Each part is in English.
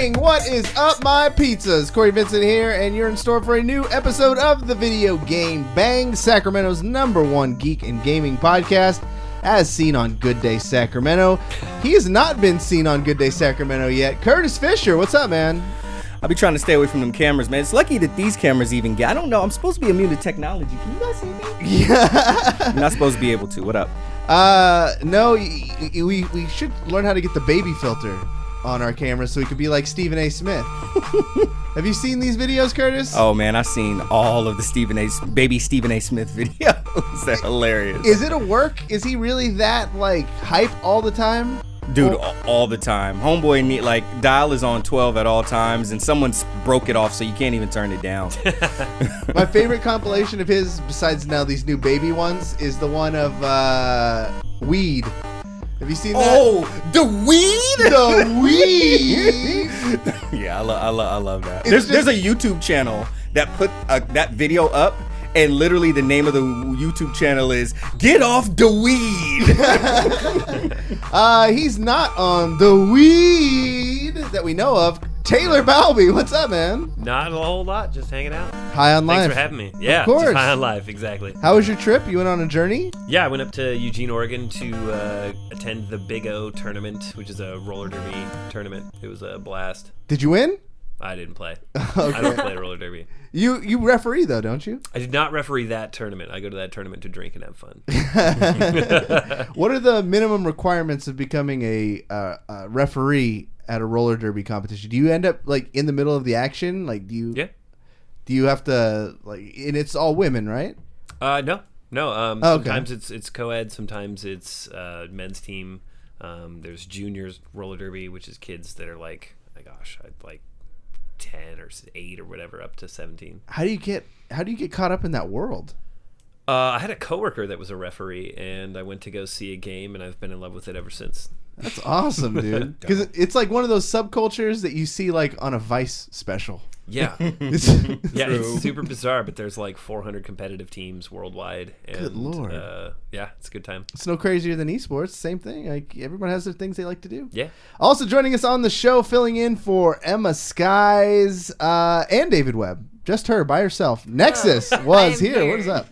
Bang! What is up, my pizzas? Cory Vincent here, and you're in store for a new episode of the Video Game Bang, Sacramento's #1 geek and gaming podcast, as seen on Good Day Sacramento. He has not been seen on Good Day Sacramento yet. Curtis Fisher, what's up, man? I'll be trying to stay away from them cameras, man. It's lucky that these cameras even get. I don't know. I'm supposed to be immune to technology. Can you guys see me? Yeah. You're not supposed to be able to. What up? No, we should learn how to get the baby filter on our camera so we could be like Stephen A. Smith. Have you seen these videos, Curtis? Oh, man, I've seen all of the baby Stephen A. Smith videos. They're hilarious. Is it a work? Is he really that, like, hype all the time? Dude, all the time. Homeboy, dial is on 12 at all times, and someone's broke it off so you can't even turn it down. My favorite compilation of his, besides now these new baby ones, is the one of weed. Have you seen that? Oh, the weed? The weed! Yeah, I love that. There's a YouTube channel that put that video up, and literally the name of the YouTube channel is Get Off the Weed. He's not on the weed that we know of. Taylor Balbi, what's up, man? Not a whole lot, just hanging out. High on life. Thanks for having me. Yeah, of course. just high on life, exactly. How was your trip? You went on a journey? Yeah, I went up to Eugene, Oregon to attend the Big O tournament, which is a roller derby tournament. It was a blast. Did you win? I didn't play. Okay. I don't play roller derby. You referee, though, don't you? I did not referee that tournament. I go to that tournament to drink and have fun. What are the minimum requirements of becoming a referee at a roller derby competition? Do you end up in the middle of the action? Yeah. Do you have to and it's all women, right? No. Okay. Sometimes it's co-ed. Sometimes it's men's team. There's juniors roller derby, which is kids that are like 10 or 8 or whatever, up to 17. How do you get caught up in that world? I had a coworker that was a referee, and I went to go see a game, and I've been in love with it ever since. That's awesome, dude. Because it's like one of those subcultures that you see on a Vice special. Yeah. It's super bizarre, but there's 400 competitive teams worldwide. And, good Lord. It's a good time. It's no crazier than esports. Same thing. Everyone has their things they like to do. Yeah. Also joining us on the show, filling in for Emma Skies and David Webb. Just her by herself. Nexus was here. What is up?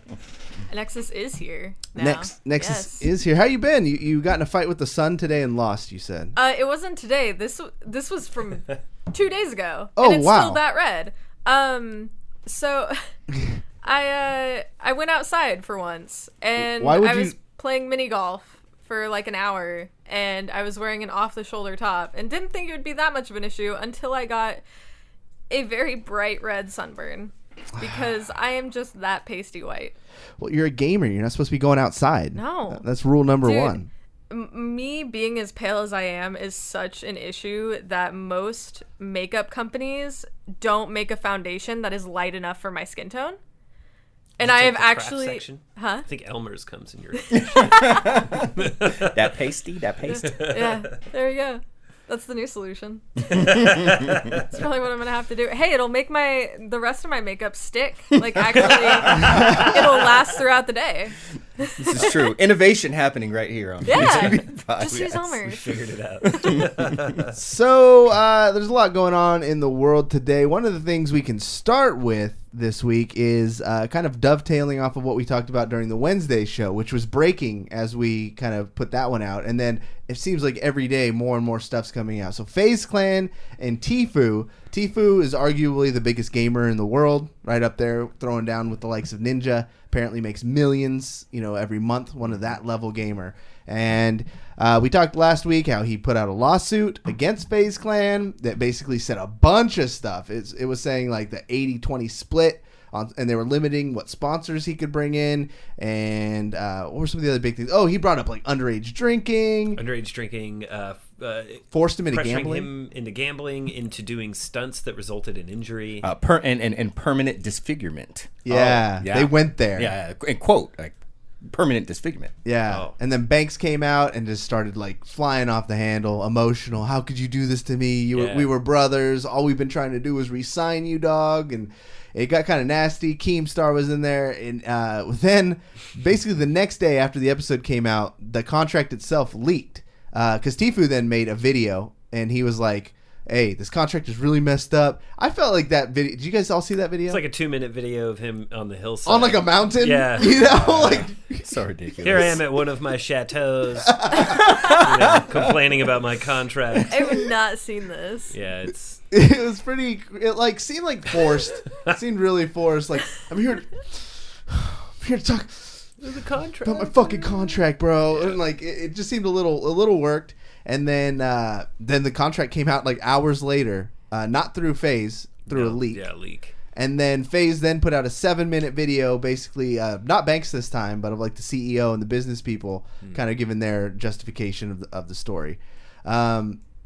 Nexus is here now. Nexus is here. How you been? You got in a fight with the sun today and lost, you said. It wasn't today. This was from 2 days ago. Oh, and it's wow. still that red. So I went outside for once, and I was playing mini golf for an hour, and I was wearing an off-the-shoulder top, and didn't think it would be that much of an issue until I got a very bright red sunburn. Because I am just that pasty white. Well, you're a gamer. You're not supposed to be going outside. No. That's rule number one. Me being as pale as I am is such an issue that most makeup companies don't make a foundation that is light enough for my skin tone. And I have actually... Section? Huh? I think Elmer's comes in your... That paste. Yeah, there you go. That's the new solution. That's probably what I'm gonna have to do. Hey, it'll make the rest of my makeup stick. Actually, it'll last throughout the day. This is true. Innovation happening right here on Just use We Elmer's. figured it out. So there's a lot going on in the world today. One of the things we can start with this week is kind of dovetailing off of what we talked about during the Wednesday show, which was breaking as we kind of put that one out. And then it seems like every day more and more stuff's coming out. So Faze Clan and TFUE. TFUE is arguably the biggest gamer in the world, right up there, throwing down with the likes of Ninja. Apparently makes millions, every month, one of that level gamer. And we talked last week how he put out a lawsuit against Faze Clan that basically said a bunch of stuff. It was saying the 80-20 split, and they were limiting what sponsors he could bring in. And what were some of the other big things? Oh, he brought up underage drinking. Forced him into gambling. Into doing stunts that resulted in injury. And permanent disfigurement. Yeah, yeah, they went there. Yeah, and quote, permanent disfigurement. Yeah. Oh. And then Banks came out and just started flying off the handle, emotional. How could you do this to me? We were brothers. All we've been trying to do was re-sign you, dog. And it got kind of nasty. Keemstar was in there. And then basically the next day after the episode came out, the contract itself leaked. Because TFUE then made a video and he was like, hey, this contract is really messed up. I felt like that video. Did you guys all see that video? It's like a 2-minute video of him on the hillside. On like a mountain? Yeah. You know, like. So ridiculous. Here I am at one of my chateaus, complaining about my contract. I have not seen this. Yeah, It was pretty. It like seemed like forced. It seemed really forced. Like I'm here to talk the contract about my fucking contract, bro. And like it just seemed a little worked. And then the contract came out like hours later, not through Faze, through a leak. Yeah, leak. And then Faze then put out a 7-minute video, basically not Banks this time, but of like the CEO and the business people, kind of giving their justification of the story.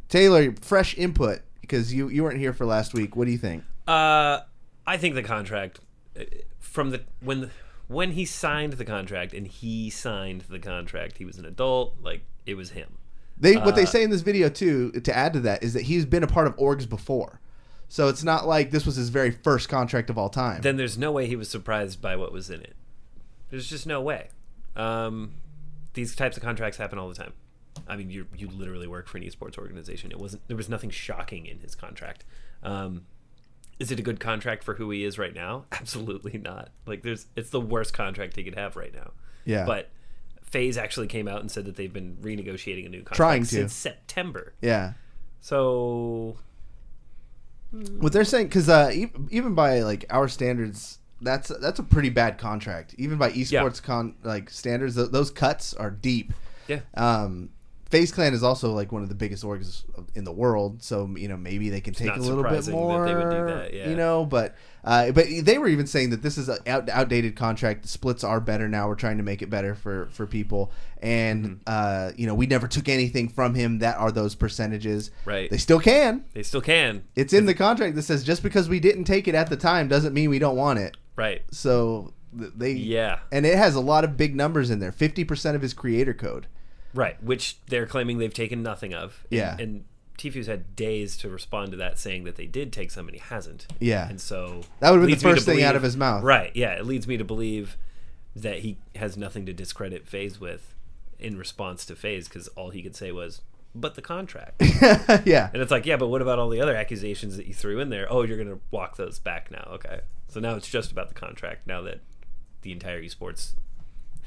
Taylor, fresh input because you weren't here for last week. What do you think? I think the contract from when he signed the contract and he signed the contract, he was an adult. Like it was him. What they say in this video too, to add to that, is that he's been a part of orgs before, so it's not like this was his very first contract of all time. Then there's no way he was surprised by what was in it. There's just no way. These types of contracts happen all the time. I mean, you literally work for an esports organization. There was nothing shocking in his contract. Is it a good contract for who he is right now? Absolutely not. Like it's the worst contract he could have right now. Yeah. But Faze actually came out and said that they've been renegotiating a new Trying contract to. since September. Yeah. So what they're saying, because even by like our standards, that's a pretty bad contract. Even by esports standards, those cuts are deep. Yeah. Faze Clan is also like one of the biggest orgs in the world, so maybe they can take a little bit more. That they would do that, yeah. But they were even saying that this is an outdated contract. The splits are better now. We're trying to make it better for people, and we never took anything from him. That are those percentages. Right. They still can. It's in the contract that says just because we didn't take it at the time doesn't mean we don't want it. Right. So and it has a lot of big numbers in there. 50% of his creator code. Right, which they're claiming they've taken nothing of. And TFUE's had days to respond to that, saying that they did take some and he hasn't. Yeah. And so that would have been the first thing out of his mouth. Right, yeah. It leads me to believe that he has nothing to discredit Faze with in response to Faze, because all he could say was, but the contract. Yeah. And it's like, yeah, but what about all the other accusations that you threw in there? Oh, you're going to walk those back now. Okay. So now it's just about the contract, now that the entire esports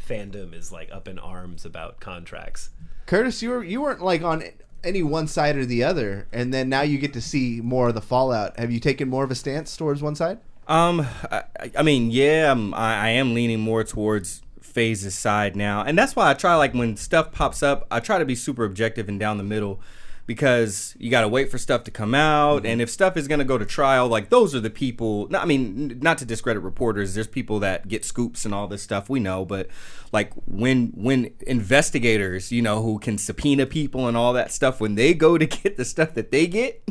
fandom is like up in arms about contracts. Curtis, you weren't like on any one side or the other, and then now you get to see more of the fallout. Have you taken more of a stance towards one side? I mean, yeah, I am leaning more towards Faze's side now, and that's why I try, like, when stuff pops up, I try to be super objective and down the middle, because you got to wait for stuff to come out. And if stuff is going to go to trial, like, those are the people, not to discredit reporters, there's people that get scoops and all this stuff, we know, but like when investigators, who can subpoena people and all that stuff, when they go to get the stuff that they get,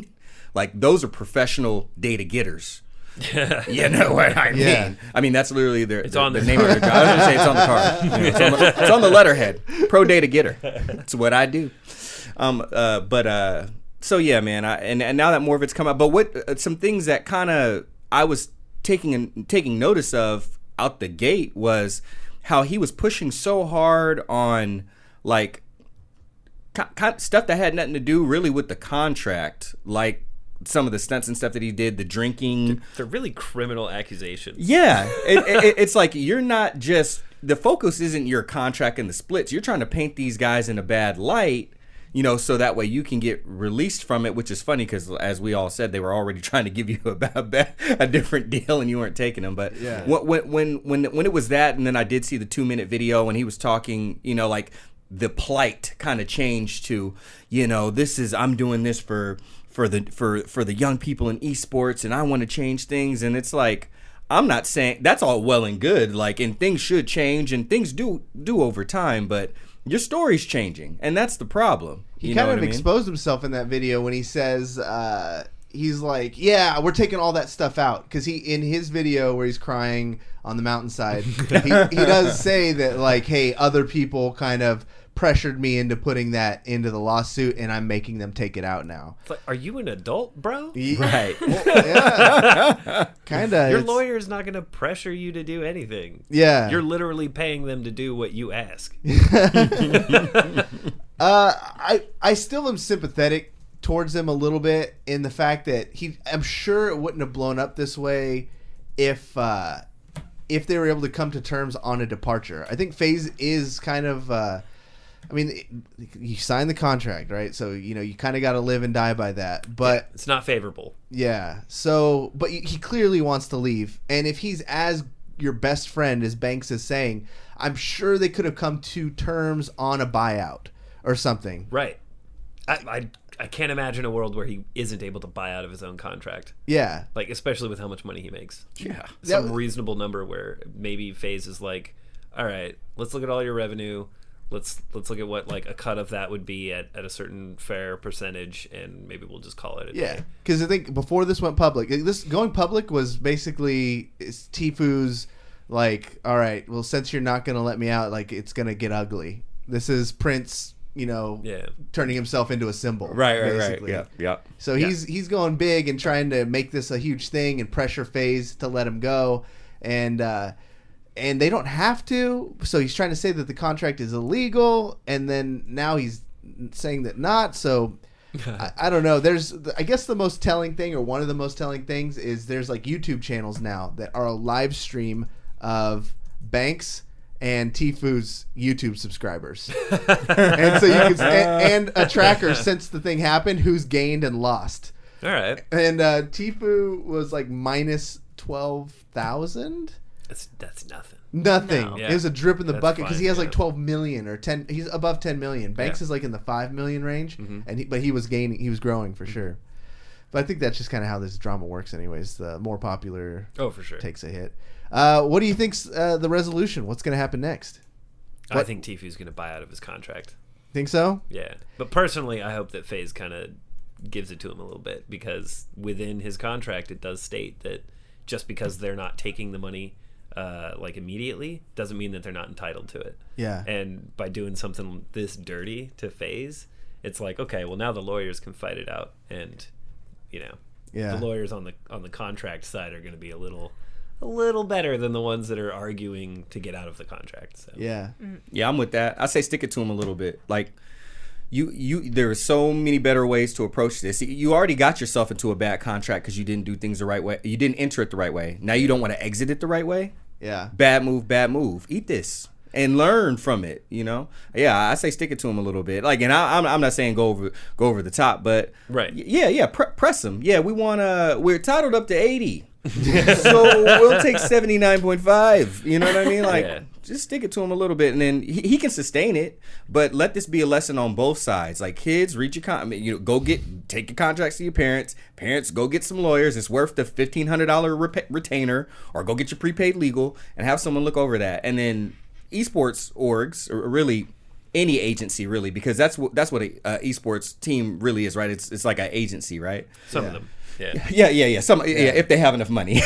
like, those are professional data getters. You know what I mean? Yeah. I mean, that's literally the name card. of their job. I was going to say it's on the card. It's on the letterhead. Pro data getter. That's what I do. So yeah, man. And now that more of it's come out, but what some things that kind of I was taking notice of out the gate was how he was pushing so hard on like stuff that had nothing to do really with the contract, like some of the stunts and stuff that he did, the drinking. They're really criminal accusations. Yeah, it's like you're not just the focus isn't your contract and the splits. You're trying to paint these guys in a bad light. So that way you can get released from it, which is funny because, as we all said, they were already trying to give you a different deal and you weren't taking them. But yeah. when it was that, and then I did see the 2-minute video when he was talking, like the plight kind of changed to, I'm doing this for the young people in esports, and I want to change things. And it's like, I'm not saying that's all well and good, like, and things should change and things do over time, but your story's changing, and that's the problem. He kind of exposed himself in that video when he says, he's like, yeah, we're taking all that stuff out. Because in his video where he's crying on the mountainside, he does say that, like, hey, other people kind of pressured me into putting that into the lawsuit, and I'm making them take it out now. But are you an adult, bro? Right. Well, yeah. Kind of. Your lawyer is not going to pressure you to do anything. Yeah. You're literally paying them to do what you ask. I still am sympathetic towards him a little bit in the fact that I'm sure it wouldn't have blown up this way if they were able to come to terms on a departure. I think Faze is kind of you signed the contract, right? So, you kind of got to live and die by that. But it's not favorable. Yeah. So, but he clearly wants to leave. And if he's as your best friend, as Banks is saying, I'm sure they could have come to terms on a buyout or something. Right. I can't imagine a world where he isn't able to buy out of his own contract. Yeah. Like, especially with how much money he makes. Yeah. Some reasonable number where maybe Faze is like, all right, let's look at all your revenue. Let's look at what like a cut of that would be at a certain fair percentage, and maybe we'll just call it a day. Yeah, because I think before this went public, this going public was basically TFUE's like, all right, well, since you're not going to let me out, like it's going to get ugly. This is Prince, turning himself into a symbol. Right. Yeah. So he's going big and trying to make this a huge thing and pressure Faze to let him go, and they don't have to. So he's trying to say that the contract is illegal, and then now he's saying that not. So I don't know. I guess the most telling thing, or one of the most telling things, is there's like YouTube channels now that are a live stream of Banks and TFUE's YouTube subscribers, and so you can and a tracker since the thing happened, who's gained and lost. All right. And TFUE was like minus 12,000. That's nothing. Nothing. No. It was a drip in the bucket because he has like yeah. 12 million or 10. He's above 10 million. Banks is like in the 5 million range, but he was growing for sure. But I think that's just kind of how this drama works, anyways. The more popular, for sure, takes a hit. What do you think's the resolution? What's going to happen next? I think TFUE's going to buy out of his contract. Think so? Yeah, but personally, I hope that Faze kind of gives it to him a little bit, because within his contract, it does state that just because they're not taking the money like immediately doesn't mean that they're not entitled to it. Yeah. And by doing something this dirty to Faze, it's like, okay, well, now the lawyers can fight it out, and the lawyers on the contract side are going to be a little better than the ones that are arguing to get out of the contract. So. Yeah. Yeah, I'm with that. I say stick it to him a little bit. Like there are so many better ways to approach this. You already got yourself into a bad contract because you didn't do things the right way. You didn't enter it the right way. Now you don't want to exit it the right way. Yeah. Bad move. Eat this and learn from it. Yeah, I say stick it to him a little bit. Like, and I'm not saying go over the top, but right. Yeah. Press him. Yeah, we're titled up to 80. So we'll take 79.5. You know what I mean? Like, just stick it to him a little bit, and then he can sustain it. But let this be a lesson on both sides. Like, kids, read your take your contracts to your parents. Parents, go get some lawyers. It's worth the $1,500 retainer, or go get your prepaid legal and have someone look over that. And then esports orgs, or really any agency, really, because that's what a esports team really is, right? It's like an agency, right? Some of them. Yeah. If they have enough money,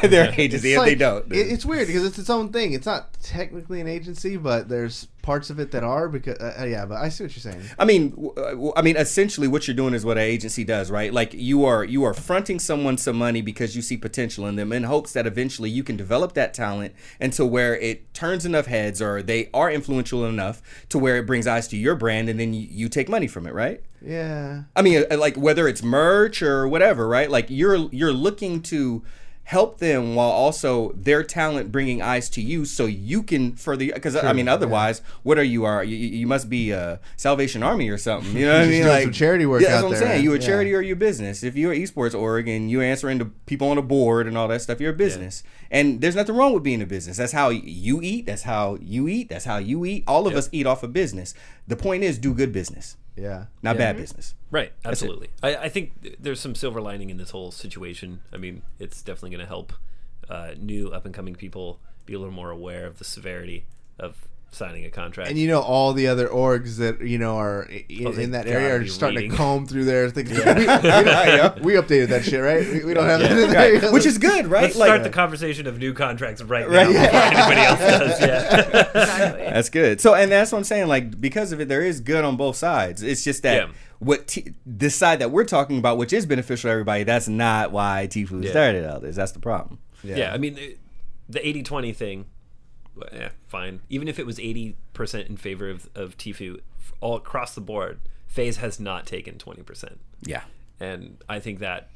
they're an agency. If they don't, it's weird because it's its own thing. It's not technically an agency, but there's parts of it that are. Because but I see what you're saying. I mean, essentially, what you're doing is what an agency does, right? Like you are fronting someone some money because you see potential in them, in hopes that eventually you can develop that talent into where it turns enough heads, or they are influential enough to where it brings eyes to your brand, and then you take money from it, right? Yeah. I mean, like whether it's merch or whatever, right? Like you're looking to help them while also their talent bringing eyes to you, so you can further. Because I mean, otherwise, what are you? You must be a Salvation Army or something. You know what I mean? Like some charity work. That's what I'm saying. You a charity or you a business. If you're an esports org and you're answering to people on the board and all that stuff, you're a business. Yeah. And there's nothing wrong with being a business. That's how you eat. That's how you eat. That's how you eat. All of us eat off of business. The point is, do good business. Yeah. Not bad business. Right. Absolutely. I think there's some silver lining in this whole situation. I mean, it's definitely going to help new up and coming people be a little more aware of the severity of signing a contract. And all the other orgs that are in that area are starting to comb through their things. We updated that shit, right? We don't have that in there. Right. Which is good, right? Let's start the conversation of new contracts right now before anybody else does. Yeah, exactly. That's good. So, and that's what I'm saying. Like, because of it, there is good on both sides. It's just that this side that we're talking about, which is beneficial to everybody, that's not why TFUE started all this. That's the problem. Yeah, I mean, the 80-20 thing, fine. Even if it was 80% in favor of TFUE all across the board, FaZe has not taken 20%. Yeah. And I think that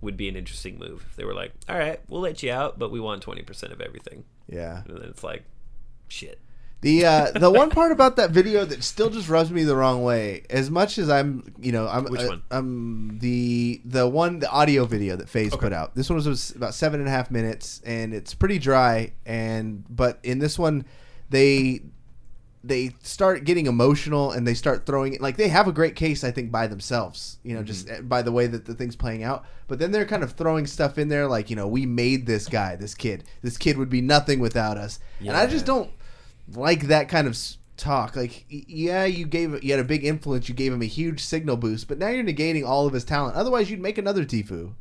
would be an interesting move if they were like, all right, we'll let you out, but we want 20% of everything. Yeah. And then it's like, shit. The one part about that video that still just rubs me the wrong way, as much as I'm Which one? I'm the audio video that FaZe put out. This one was about 7.5 minutes, and it's pretty dry. But in this one, they start getting emotional, and they start throwing it, like, they have a great case, I think, by themselves, just by the way that the thing's playing out. But then they're kind of throwing stuff in there like, we made this kid would be nothing without us. Yeah. And I just don't like that kind of talk. Like, yeah, you had a big influence, you gave him a huge signal boost, but now you're negating all of his talent. Otherwise, you'd make another TFUE.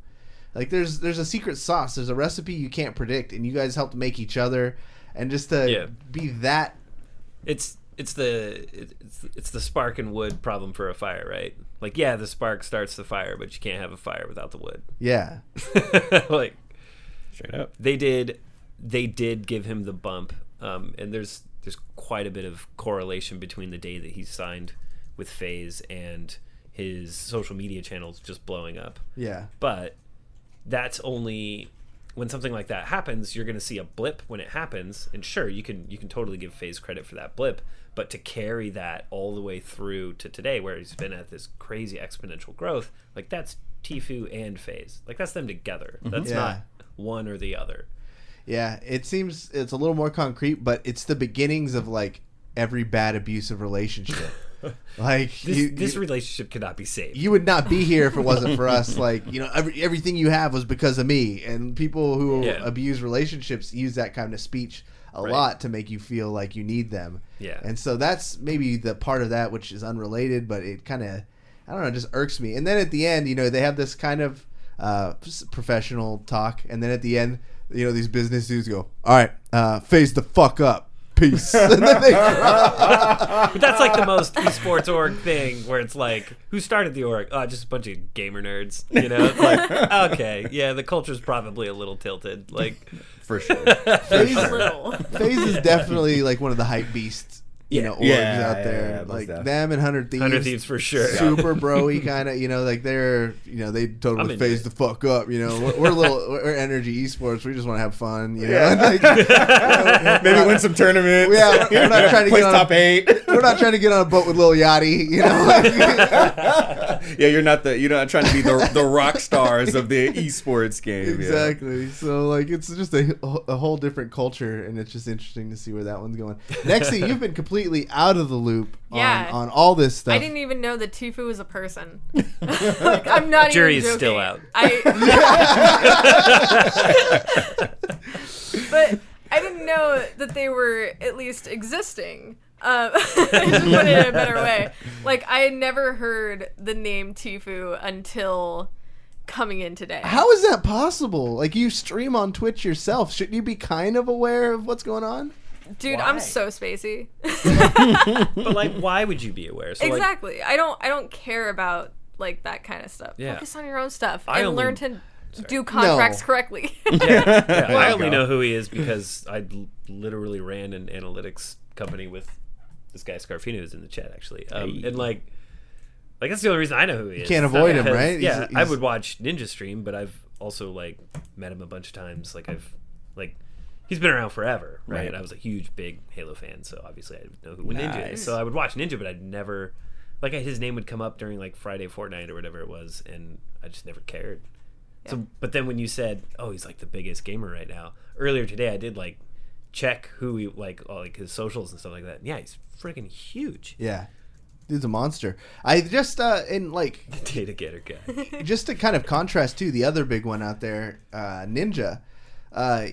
Like, there's a secret sauce, there's a recipe you can't predict, and you guys helped make each other, and just to be that. It's the spark and wood problem for a fire, right? Like, yeah, the spark starts the fire, but you can't have a fire without the wood. Yeah. Like, straight up. They did give him the bump, and there's quite a bit of correlation between the day that he signed with FaZe and his social media channels just blowing up. Yeah. But that's only when something like that happens, you're going to see a blip when it happens, and sure, you can totally give FaZe credit for that blip, but to carry that all the way through to today, where he's been at this crazy exponential growth, like, that's TFUE and FaZe. Like, that's them together. That's not one or the other. Yeah, it seems it's a little more concrete, but it's the beginnings of, like, every bad abusive relationship. Like, this relationship cannot be saved. You would not be here if it wasn't for us. Like, everything you have was because of me. And people who abuse relationships use that kind of speech a lot to make you feel like you need them. Yeah. And so that's maybe the part of that which is unrelated, but it kind of, I don't know, just irks me. And then at the end, they have this kind of professional talk, and then at the end, these business dudes go, all right, FaZe the fuck up. Peace. And then they But that's like the most esports org thing, where it's like, who started the org? Oh, just a bunch of gamer nerds. It's like, okay, yeah, the culture's probably a little tilted. Like, for sure. FaZe is definitely like one of the hype beasts. Orgs out there, like them and 100 Thieves. 100 Thieves for sure. Super bro-y kind of, like they're, they totally FaZe the fuck up. We're energy esports. We just want to have fun. Maybe win some tournaments. Yeah, we're not trying to place get on top 8. We're not trying to get on a boat with Lil Yachty. Yeah, you're not trying to be the rock stars of the esports game. Exactly. Yeah. So like, it's just a whole different culture, and it's just interesting to see where that one's going. Nexy, you've been completely out of the loop on all this stuff. I didn't even know that TFUE was a person. Like, I'm not Jury's even joking. Still out. But I didn't know that they were at least existing. Just put it in a better way. Like, I had never heard the name TFUE until coming in today. How is that possible? Like, you stream on Twitch yourself. Shouldn't you be kind of aware of what's going on? Dude, why? I'm so spacey. But like, why would you be aware? So exactly. Like, I don't care about like that kind of stuff. Yeah. Focus on your own stuff and learn to do contracts correctly. I only know who he is because I literally ran an analytics company with this guy Scarfino, who's in the chat actually, and like that's the only reason I know who he is. You can't avoid him, right? Yeah, I would watch Ninja stream, but I've also like met him a bunch of times. Like he's been around forever, right? I was a huge, big Halo fan, so obviously I know who Ninja is. So I would watch Ninja, but I'd never, like, his name would come up during, like, Friday Fortnite or whatever it was, and I just never cared. Yeah. So, but then when you said, oh, he's, like, the biggest gamer right now, earlier today I did, like, check who he, like his socials and stuff like that. And yeah, he's freaking huge. Yeah. Dude's a monster. I just, in, like... The data getter guy. Just to kind of contrast, too, the other big one out there, Ninja...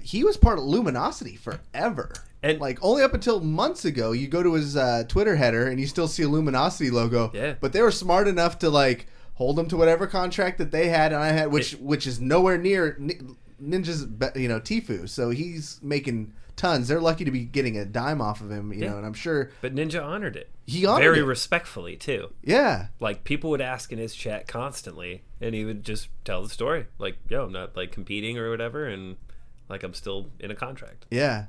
he was part of Luminosity forever. And like, only up until months ago, you go to his Twitter header and you still see a Luminosity logo. Yeah. But they were smart enough to like hold him to whatever contract that they had, and I had, which is nowhere near Ninja's, TFUE. So he's making tons. They're lucky to be getting a dime off of him, know, and I'm sure. But Ninja honored it. He honored very it. Respectfully too. Yeah. Like, people would ask in his chat constantly, and he would just tell the story. Like, yo, I'm not like competing or whatever, and like I'm still in a contract. Yeah.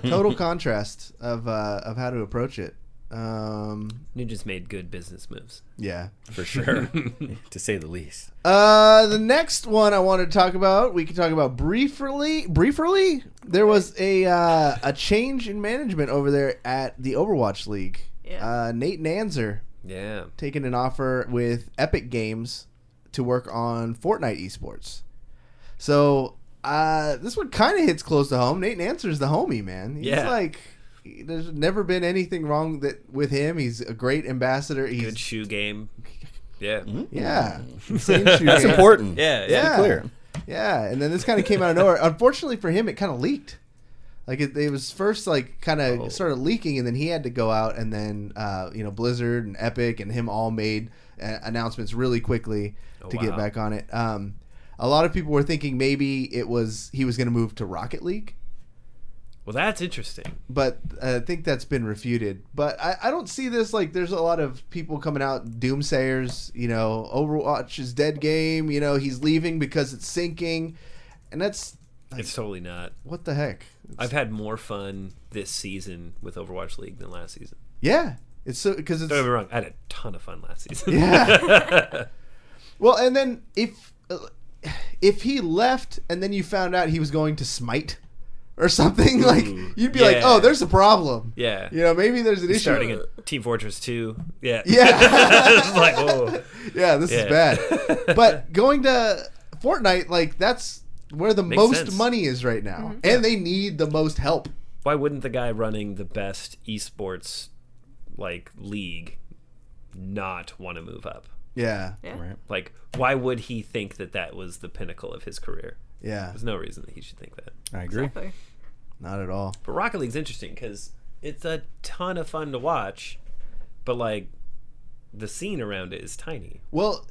Total contrast of how to approach it. Ninja's made good business moves. Yeah. For sure. To say the least. The next one I wanted to talk about, we can talk about briefly. There was a change in management over there at the Overwatch League. Yeah. Nate Nanzer taking an offer with Epic Games to work on Fortnite Esports. So this one kind of hits close to home. Nate Nanzer's the homie, man. He's like... There's never been anything wrong with him. He's a great ambassador. He's good shoe game. Yeah. Yeah. Insane shoe That's game. important. Yeah. Clear. Yeah. And then this kind of came out of nowhere. Unfortunately for him, it kind of leaked. Like it was first like kind of started leaking, and then he had to go out, and then Blizzard and Epic and him all made announcements really quickly to get back on it. A lot of people were thinking maybe he was going to move to Rocket League. Well, that's interesting. But I think that's been refuted. But I don't see this like there's a lot of people coming out, doomsayers, Overwatch is dead game, he's leaving because it's sinking. And that's... Like, it's totally not. What the heck? I've had more fun this season with Overwatch League than last season. Yeah. It's so... Because it's... Don't get me wrong, I had a ton of fun last season. Yeah. Well, and then if he left and then you found out he was going to Smite... or something, like you'd be like, oh, there's a problem. Yeah. Maybe there's an issue. Starting at Team Fortress 2. Yeah. Yeah. It's like, oh. Yeah, this is bad. But going to Fortnite, like that's where the most sense. money is right now. And they need the most help. Why wouldn't the guy running the best esports league not want to move up? Yeah. Right. Like, why would he think that was the pinnacle of his career? Yeah. There's no reason that he should think that. I agree. Exactly. Not at all. But Rocket League's interesting because it's a ton of fun to watch, but the scene around it is tiny. Well,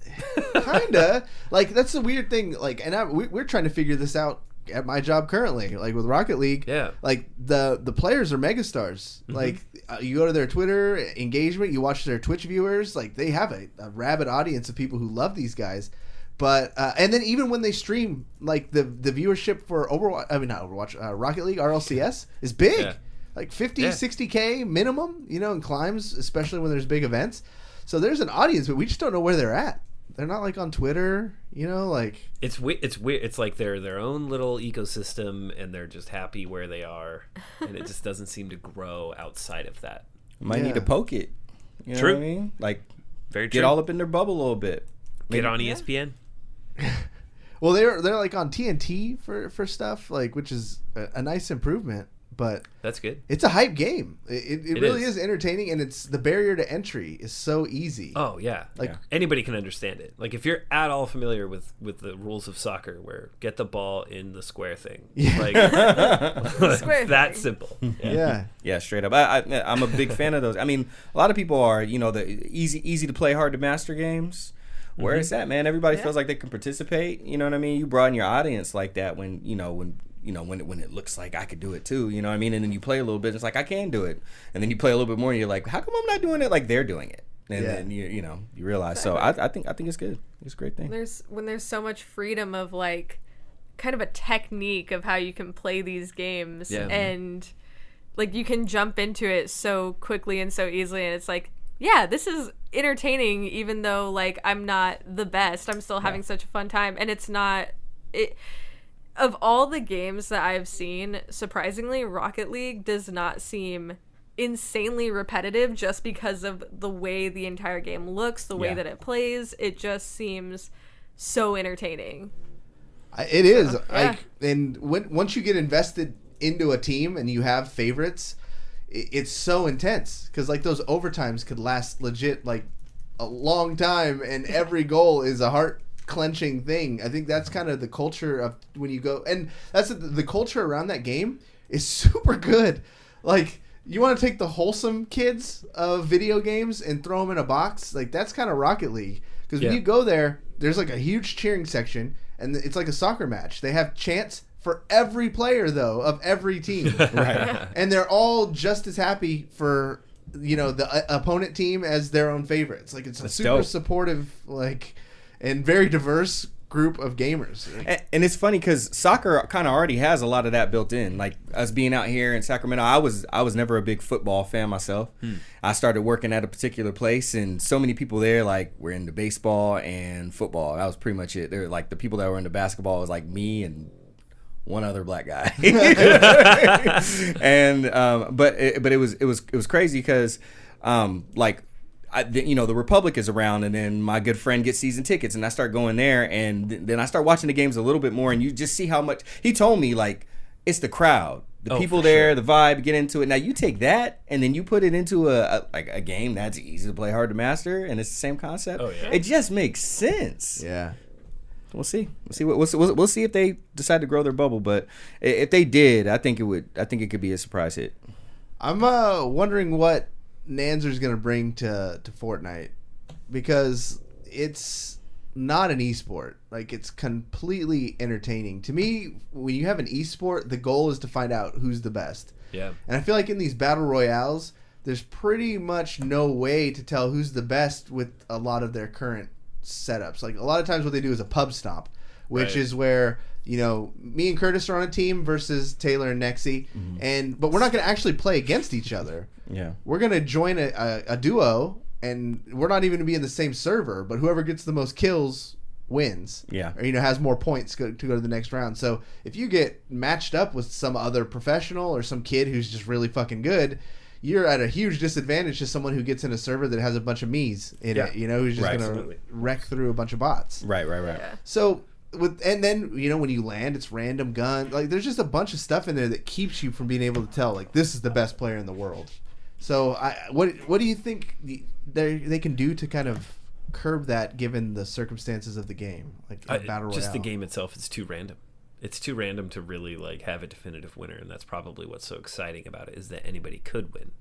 kinda. That's the weird thing. And we're trying to figure this out at my job currently. With Rocket League, the players are megastars. Mm-hmm. You go to their Twitter engagement, you watch their Twitch viewers. They have a rabid audience of people who love these guys. But and then even when they stream, the viewership for Rocket League RLCS is big, 50, 60K minimum, and climbs, especially when there's big events. So there's an audience, but we just don't know where they're at. They're not on Twitter, It's weird. It's like they're their own little ecosystem, and they're just happy where they are, and it just doesn't seem to grow outside of that. Might need to poke it. You know True. what I mean? Very get true. all up in their bubble a little bit. Get on ESPN. Well, they're on TNT for stuff, which is a nice improvement, but that's good. It's a hype game. It really is entertaining, and it's the barrier to entry is so easy. Oh yeah, anybody can understand it. If you're at all familiar with the rules of soccer, where get the ball in the square thing, Square that thing. simple. Yeah, straight up. I'm a big fan of those. I mean, a lot of people are the easy to play, hard to master games. Where it's at, man. Everybody feels like they can participate. You know what I mean? You broaden your audience like that when it looks like I could do it too. You know what I mean? And then you play a little bit, it's like I can do it. And then you play a little bit more, and you're like, how come I'm not doing it like they're doing it? And then you realize. Exactly. So I think it's good. It's a great thing. When there's so much freedom of kind of a technique of how you can play these games, and you can jump into it so quickly and so easily, and it's this is entertaining, even though I'm not the best. I'm still having such a fun time, and it's not it. Of all the games that I've seen, surprisingly, Rocket League does not seem insanely repetitive just because of the way the entire game looks, the way that it plays. It just seems so entertaining. It is. And once you get invested into a team and you have favorites, it's so intense because those overtimes could last legit a long time, and every goal is a heart clenching thing. I think that's kind of the culture of when you go, and that's the culture around that game is super good. You want to take the wholesome kids of video games and throw them in a box, that's kind of Rocket League, because when you go there's a huge cheering section, and it's like a soccer match. They have chants for every player though of every team, right? And they're all just as happy for the opponent team as their own favorites. It's a super supportive and very diverse group of gamers. And it's funny because soccer kind of already has a lot of that built in. Like us being out here in Sacramento, I was never a big football fan myself. I started working at a particular place, and so many people there like were into baseball and football. That was pretty much it. They're like the people that were into basketball was like me and one other black guy. And but it was crazy because like. The Republic is around, and then my good friend gets season tickets, and I start going there, and then I start watching the games a little bit more, and you just see how much he told me. Like, it's the crowd, the people there, the vibe, get into it. Now you take that and then you put it into a game that's easy to play, hard to master, and it's the same concept. Oh, yeah. It just makes sense. Yeah. We'll see. We'll see if they decide to grow their bubble, but if they did, I think it could be a surprise hit. I'm wondering what Nanzer's going to bring to Fortnite, because it's not an esport. Like, it's completely entertaining. To me, when you have an esport, the goal is to find out who's the best. Yeah. And I feel like in these battle royales, there's pretty much no way to tell who's the best with a lot of their current setups. Like, a lot of times what they do is a pub stomp, which is where, you know, me and Curtis are on a team versus Taylor and Nexy, but we're not going to actually play against each other. Yeah, we're going to join a duo, and we're not even going to be in the same server, but whoever gets the most kills wins. Yeah. Or, you know, has more points to go to the next round. So if you get matched up with some other professional or some kid who's just really fucking good, you're at a huge disadvantage to someone who gets in a server that has a bunch of me's in it, you know, who's just going to wreck through a bunch of bots. Right. Yeah. So and then, you know, when you land, it's random gun. Like, there's just a bunch of stuff in there that keeps you from being able to tell, like, this is the best player in the world. So what do you think they can do to kind of curb that, given the circumstances of the game, like battle royale? Just the game itself is too random. It's too random to really like have a definitive winner, and that's probably what's so exciting about it, is that anybody could win.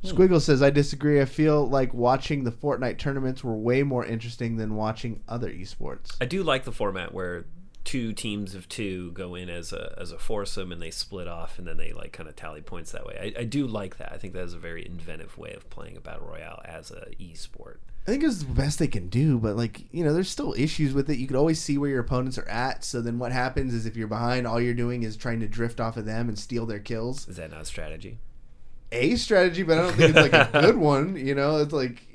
Squiggle says, I disagree. I feel like watching the Fortnite tournaments were way more interesting than watching other esports. I do like the format where 2 teams of 2 go in as a foursome, and they split off, and then they like kind of tally points that way. I do like that. I think that is a very inventive way of playing a battle royale as a esport. I think it's the best they can do, but, like, you know, there's still issues with it. You could always see where your opponents are at, so then what happens is if you're behind, all you're doing is trying to drift off of them and steal their kills. Is that not a strategy? A strategy, but I don't think it's like a good one. You know, it's like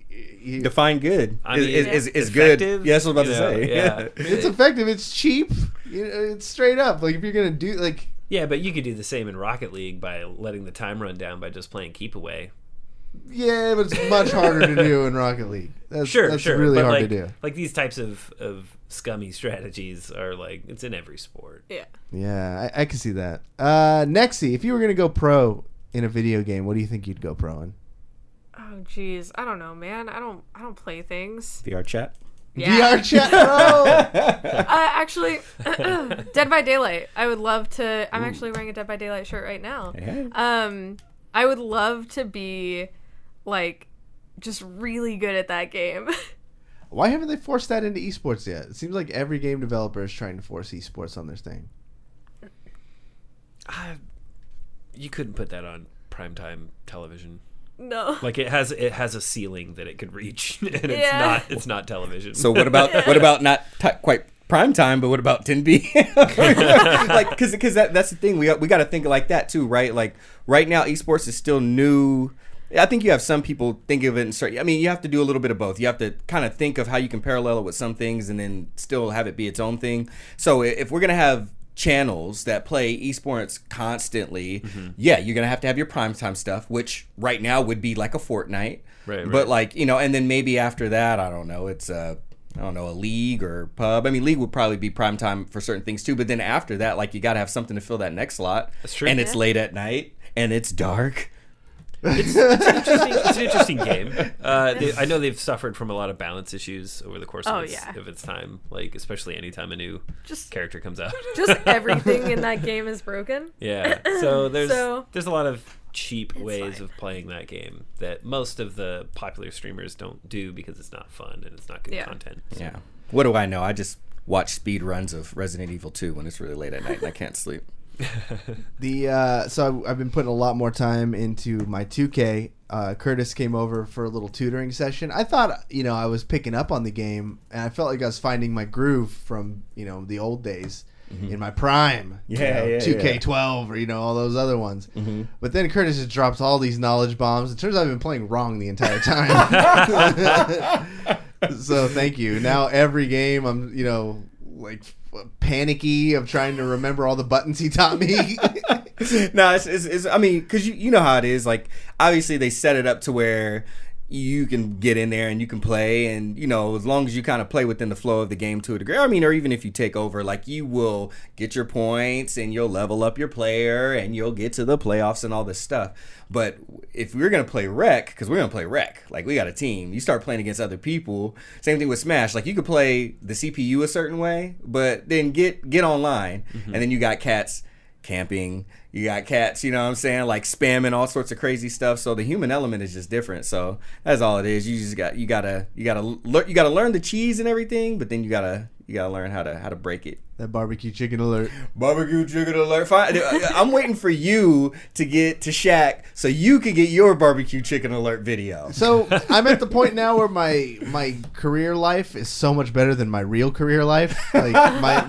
define good. I mean, is good. Yes, I was about to say. Yeah, it's effective. It's cheap. You know, it's straight up. Like, if you're gonna do like, yeah, but you could do the same in Rocket League by letting the time run down by just playing keep away. Yeah, but it's much harder to do in Rocket League. That's really but hard like, to do. Like, these types of scummy strategies are like, it's in every sport. Yeah, I can see that. Nexy, if you were gonna go pro in a video game, what do you think you'd go pro in? Oh, geez, I don't know, man. I don't play things. VR chat. Yeah. VR chat, bro. Actually, Dead by Daylight. I would love to. I'm actually wearing a Dead by Daylight shirt right now. Hey. I would love to be like just really good at that game. Why haven't they forced that into esports yet? It seems like every game developer is trying to force esports on their thing. You couldn't put that on primetime television. No. Like, it has a ceiling that it could reach, and it's not television. So what about not quite prime time, but what about 10B? Like, because that's the thing, we got to think like that too, right? Like, right now esports is still new. I think you have some people think of it and start. I mean, you have to do a little bit of both. You have to kind of think of how you can parallel it with some things, and then still have it be its own thing. So if we're gonna have channels that play esports constantly, you're gonna have to have your primetime stuff, which right now would be like a Fortnite, right. But like, you know, and then maybe after that, I don't know, it's a league or pub. I mean, league would probably be primetime for certain things too, but then after that, like, you gotta have something to fill that next slot. That's true. And it's late at night and it's dark. It's an interesting game. I know they've suffered from a lot of balance issues over the course of its time, like, especially anytime a new character comes out. Just everything in that game is broken. Yeah, so there's a lot of cheap ways of playing that game that most of the popular streamers don't do because it's not fun and it's not good content. So. Yeah. What do I know? I just watch speed runs of Resident Evil 2 when it's really late at night and I can't sleep. So I've been putting a lot more time into my 2K. Curtis came over for a little tutoring session. I thought, I was picking up on the game, and I felt like I was finding my groove from, the old days in my prime. 2K12 or, all those other ones. Mm-hmm. But then Curtis just drops all these knowledge bombs. It turns out I've been playing wrong the entire time. So thank you. Now every game I'm, like panicky of trying to remember all the buttons he taught me. No, it's I mean, because you know how it is. Like, obviously they set it up to where you can get in there and you can play, and as long as you kind of play within the flow of the game to a degree. I mean, or even if you take over, like, you will get your points and you'll level up your player and you'll get to the playoffs and all this stuff. But if we're gonna play rec, because we're gonna play rec, like, we got a team. You start playing against other people. Same thing with Smash. Like, you could play the CPU a certain way, but then get online, and then you got cats camping. You got cats, like spamming all sorts of crazy stuff. So the human element is just different. So that's all it is. You gotta learn the cheese and everything, but then you gotta learn how to break it. That barbecue chicken alert. Barbecue chicken alert. Fine. I'm waiting for you to get to Shaq so you can get your barbecue chicken alert video. So I'm at the point now where my career life is so much better than my real career life. Like,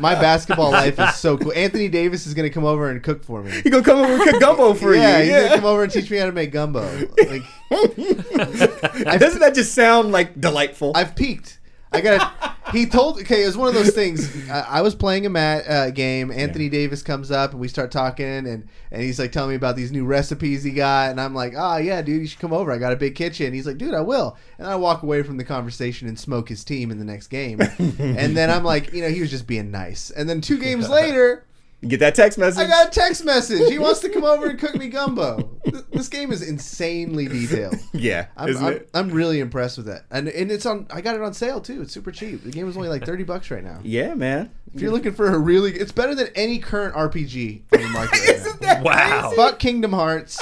my basketball life is so cool. Anthony Davis is gonna come over and cook for me. He's gonna come over and cook gumbo for you. Yeah, he's gonna come over and teach me how to make gumbo. Like, doesn't that just sound like delightful? I've peaked. It was one of those things. I was playing a game. Anthony Davis comes up and we start talking, and he's like telling me about these new recipes he got, and I'm like, yeah, dude, you should come over. I got a big kitchen. He's like, dude, I will. And I walk away from the conversation and smoke his team in the next game. And then I'm like, he was just being nice. And then 2 games later, you get that text message. I got a text message. He wants to come over and cook me gumbo. This game is insanely detailed. Yeah, I'm really impressed with that, and it's on. I got it on sale too. It's super cheap. The game is only like $30 right now. Yeah, man. If you're looking for it's better than any current RPG on the market. Isn't that wow? Fuck Kingdom Hearts.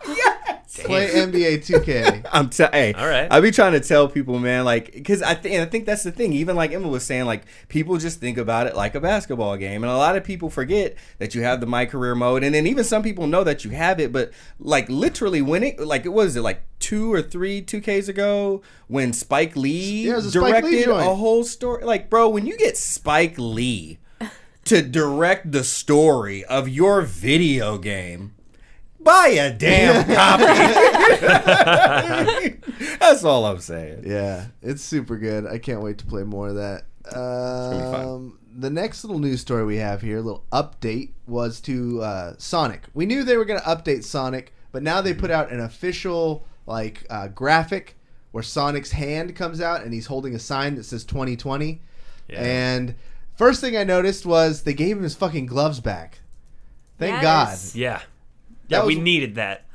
Yes. Play NBA 2K. Hey, all right. I be trying to tell people, man, like, because I think that's the thing. Even like Emma was saying, like, people just think about it like a basketball game, and a lot of people forget that you have the My Career mode, and then even some people know that you have it, but like literally when it was like 2 or 3 2Ks ago when Spike Lee directed a whole story. Like, bro, when you get Spike Lee to direct the story of your video game, buy a damn copy. That's all I'm saying. Yeah, it's super good. I can't wait to play more of that. It's gonna be fun. The next little news story we have here, a little update, was to Sonic. We knew they were going to update Sonic, but now they put out an official graphic where Sonic's hand comes out and he's holding a sign that says 2020. Yeah. And first thing I noticed was they gave him his fucking gloves back. Thank God. Yeah. Yeah, we needed that.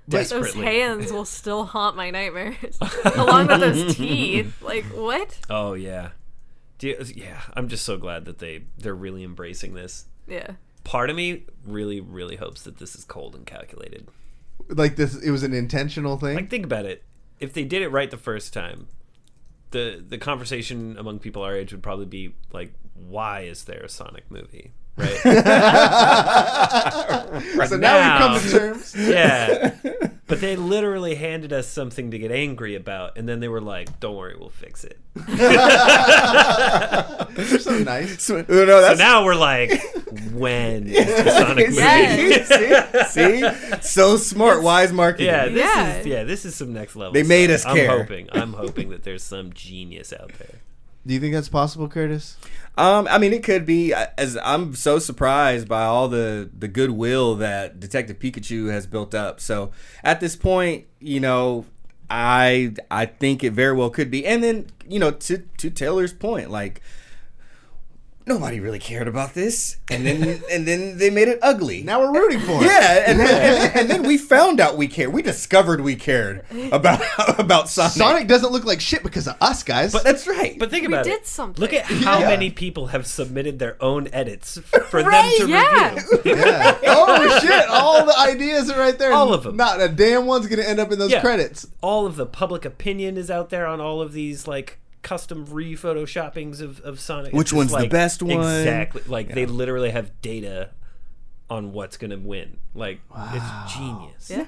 Those hands will still haunt my nightmares. Along with those teeth. Like, what? Oh, yeah. Yeah, I'm just so glad that they're really embracing this. Yeah. Part of me really, really hopes that this is cold and calculated. Like this, it was an intentional thing? Like, think about it. If they did it right the first time, the conversation among people our age would probably be like, why is there a Sonic movie? Right? So now we've come to terms. Yeah. But they literally handed us something to get angry about, and then they were like, don't worry, we'll fix it. They're so nice. So now we're like, when is the Sonic movie? Yes. See? So smart, wise marketing. Yeah, this is some next level They stuff. made us care. I'm hoping that there's some genius out there. Do you think that's possible, Curtis? I mean, it could be. As I'm so surprised by all the goodwill that Detective Pikachu has built up. So at this point, I think it very well could be. And then, to Taylor's point, like, nobody really cared about this, and then they made it ugly. Now we're rooting for it. Yeah, and then we found out we cared. We discovered we cared about Sonic. Sonic doesn't look like shit because of us, guys. But that's right. But think about it. We did something. Look at how many people have submitted their own edits for them to review. Yeah. Oh shit! All the ideas are right there. All of them. Not a damn one's gonna end up in those credits. All of the public opinion is out there on all of these custom re-photoshoppings of Sonic. Which one's the best one? Exactly. They literally have data on what's going to win. Like, it's genius. Yeah.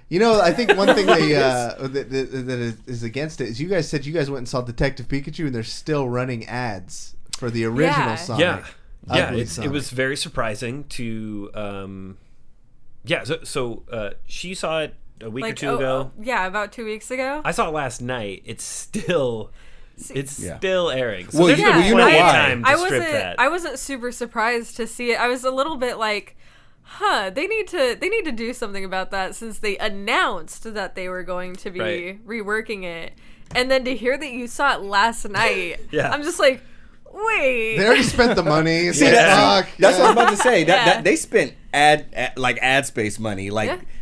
You know, I think one thing that is against it is you guys said you guys went and saw Detective Pikachu, and they're still running ads for the original Sonic. Yeah, it was very surprising to. So she saw it a week or two ago. About 2 weeks ago. I saw it last night. It's still airing. So Well, there's you know plenty of why. time to strip that. I wasn't super surprised to see it. I was a little bit like, they need to do something about that since they announced that they were going to be reworking it. And then to hear that you saw it last night, I'm just like, wait. They already spent the money. It's That's what I'm about to say. That they spent ad space money.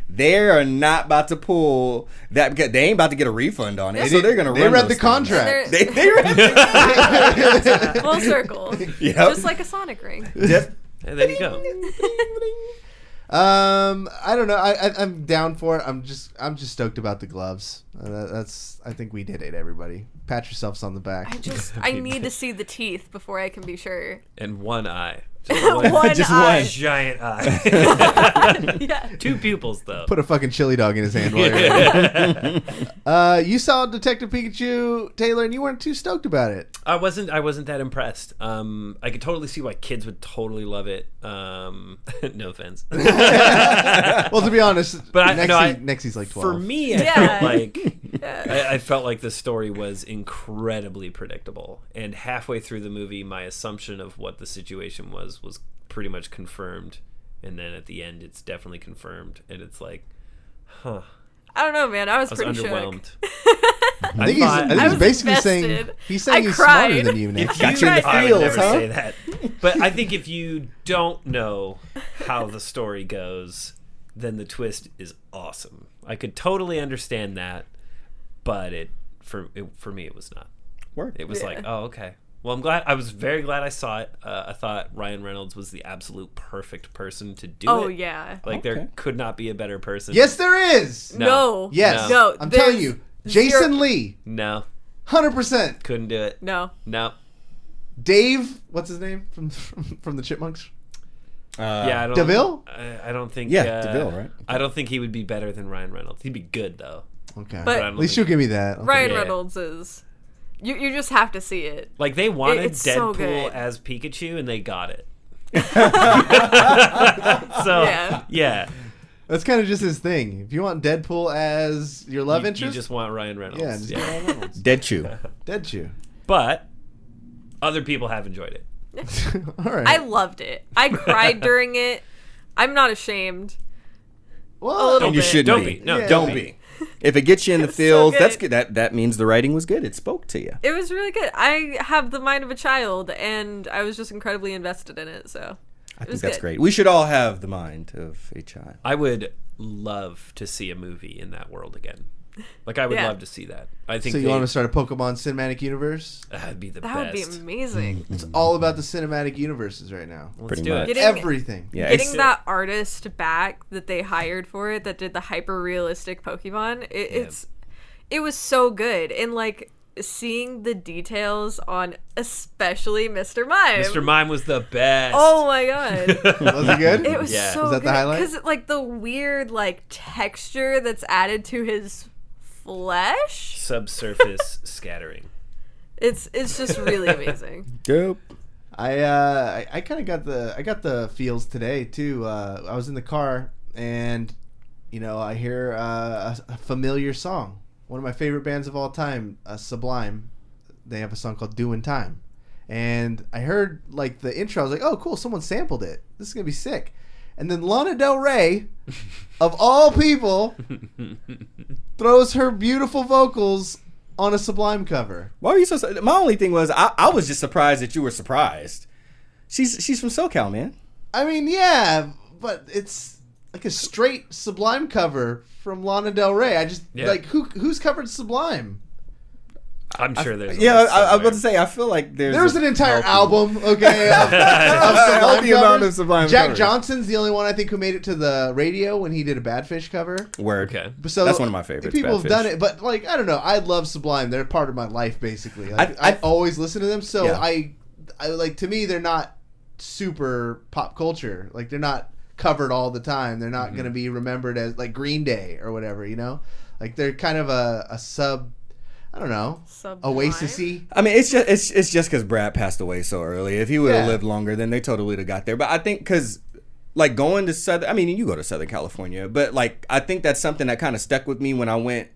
They are not about to pull that because they ain't about to get a refund on it. So they're gonna. They read the contract. They read full circle. Yep. Just like a Sonic ring. And there you go. I don't know. I'm down for it. I'm just stoked about the gloves. I think we did it. Everybody, pat yourselves on the back. I need to see the teeth before I can be sure. And one eye. One giant eye. Yeah. 2 pupils though. Put a fucking chili dog in his hand while you're there. You saw Detective Pikachu, Taylor, and you weren't too stoked about it. I wasn't that impressed. I could totally see why kids would totally love it. No offense. Well, to be honest, but Nexie's like 12. For me, I felt like the story was incredibly predictable, and halfway through the movie, my assumption of what the situation was pretty much confirmed, and then at the end, it's definitely confirmed, and it's like, I don't know, man. I was pretty underwhelmed. I think he's basically saying he's smarter than you, Nick. Got you in the I would feels, never huh? say that. But I think if you don't know how the story goes, then the twist is awesome. I could totally understand that, but for me it was not. Word. It was like, oh, okay. Well, I was very glad I saw it. I thought Ryan Reynolds was the absolute perfect person to do it. Oh, yeah. There could not be a better person. Yes, there is. No. Yes. No. I'm telling you. Jason Lee. No. 100%. Couldn't do it. No. Dave, what's his name from the Chipmunks? DeVille? I don't think. DeVille, right? I don't think he would be better than Ryan Reynolds. He'd be good though. Okay, but at least you'll give me that. Okay. Ryan Reynolds is. You just have to see it. Like they wanted it's so Deadpool good. as Pikachu, and they got it. Yeah. That's kind of just his thing. If you want Deadpool as your love interest, you just want Ryan Reynolds. Yeah, just get Ryan Reynolds. Dead Chew. But other people have enjoyed it. All right. I loved it. I cried during it. I'm not ashamed. Well, a little and you bit. shouldn't Don't be. be. No, Don't be. If it gets you in the It's feels, so that's good. good. That means the writing was good. It spoke to you. It was really good. I have the mind of a child, and I was just incredibly invested in it. So I think that's great. We should all have the mind of a child. I would love to see a movie in that world again. Like I would love to see that. I think. So you want to start a Pokemon cinematic universe? That'd be the that best. would be amazing. It's all about the cinematic universes right now. Let's Pretty do much. it. Everything. Yeah, Getting that artist back that they hired for it, that did the hyper realistic Pokemon, it was so good, and like seeing the details on especially Mr. Mime. Mr. Mime was the best. Oh my god. Was it good? It was so Was that good. the highlight? Because like the weird like texture that's added to his flesh. Subsurface scattering. It's just really amazing. Dope. I kind of got the feels today too. I was in the car and I hear a familiar song. One of my favorite bands of all time, Sublime. They have a song called "Doing Time," and I heard like the intro. I was like, "Oh, cool! Someone sampled it. This is gonna be sick." And then Lana Del Rey, of all people, throws her beautiful vocals on a Sublime cover. Why were you so? My only thing was I was just surprised that you were surprised. She's from SoCal, man. I mean, yeah, but it's like a straight Sublime cover from Lana Del Rey. I just like who's covered Sublime? I'm sure there's. I was about to say. I feel like there's an entire album. Okay, of Sublime amount covers. of Sublime Jack covers. Johnson's the only one I think who made it to the radio when he did a Badfish cover. Word. Okay. So That's one of my favorites. People have Badfish. done it, but like I don't know. I love Sublime. They're part of my life basically. Like, I always listen to them. So I like to me they're not super pop culture. Like they're not covered all the time. They're not going to be remembered as like Green Day or whatever, you know? Like they're kind of a sub, I don't know, Oasis-y. I mean, it's just because Brad passed away so early. If he would have lived longer, then they totally would have got there. But I think because like going to Southern, I mean, you go to Southern California, but like I think that's something that kind of stuck with me when I went.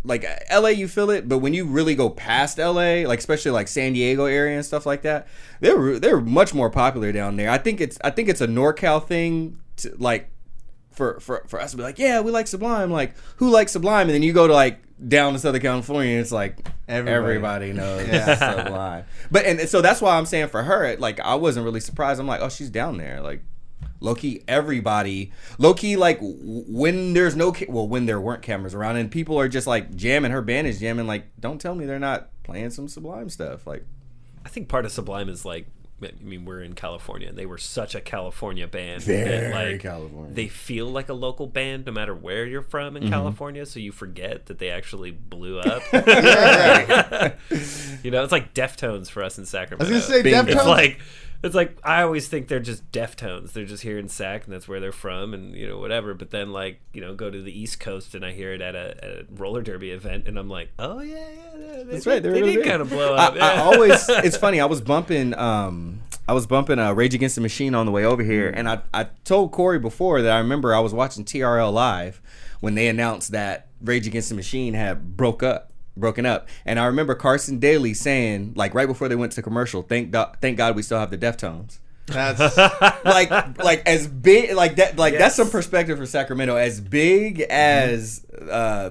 Like LA, you feel it, but when you really go past LA, like especially like San Diego area and stuff like that, they're much more popular down there. I think it's a NorCal thing to, like for us to be like, yeah, we like Sublime. Like, who likes Sublime? And then you go to like down to Southern California, and it's like everybody knows Sublime. But and so that's why I'm saying for her, like I wasn't really surprised. I'm like, oh, she's down there, like. Low-key, everybody. Low-key, like, when there's when there weren't cameras around and people are just, like, jamming, her band is jamming, like, don't tell me they're not playing some Sublime stuff. Like, I think part of Sublime is, like, I mean, we're in California, and they were such a California band. Very like, California. They feel like a local band no matter where you're from in California, so you forget that they actually blew up. You know, it's like Deftones for us in Sacramento. I was going to say, Deftones. It's like I always think they're just Deftones. They're just here in Sac, and that's where they're from, and you know whatever. But then like go to the East Coast, and I hear it at a roller derby event, and I'm like, oh yeah, that's right. They did kind of blow up. I always, it's funny. I was bumping Rage Against the Machine on the way over here, and I told Corey before that I remember I was watching TRL Live when they announced that Rage Against the Machine had broken up, and I remember Carson Daly saying, like right before they went to commercial, thank God we still have the Deftones. That's like as big like that, like that's some perspective for Sacramento. As big as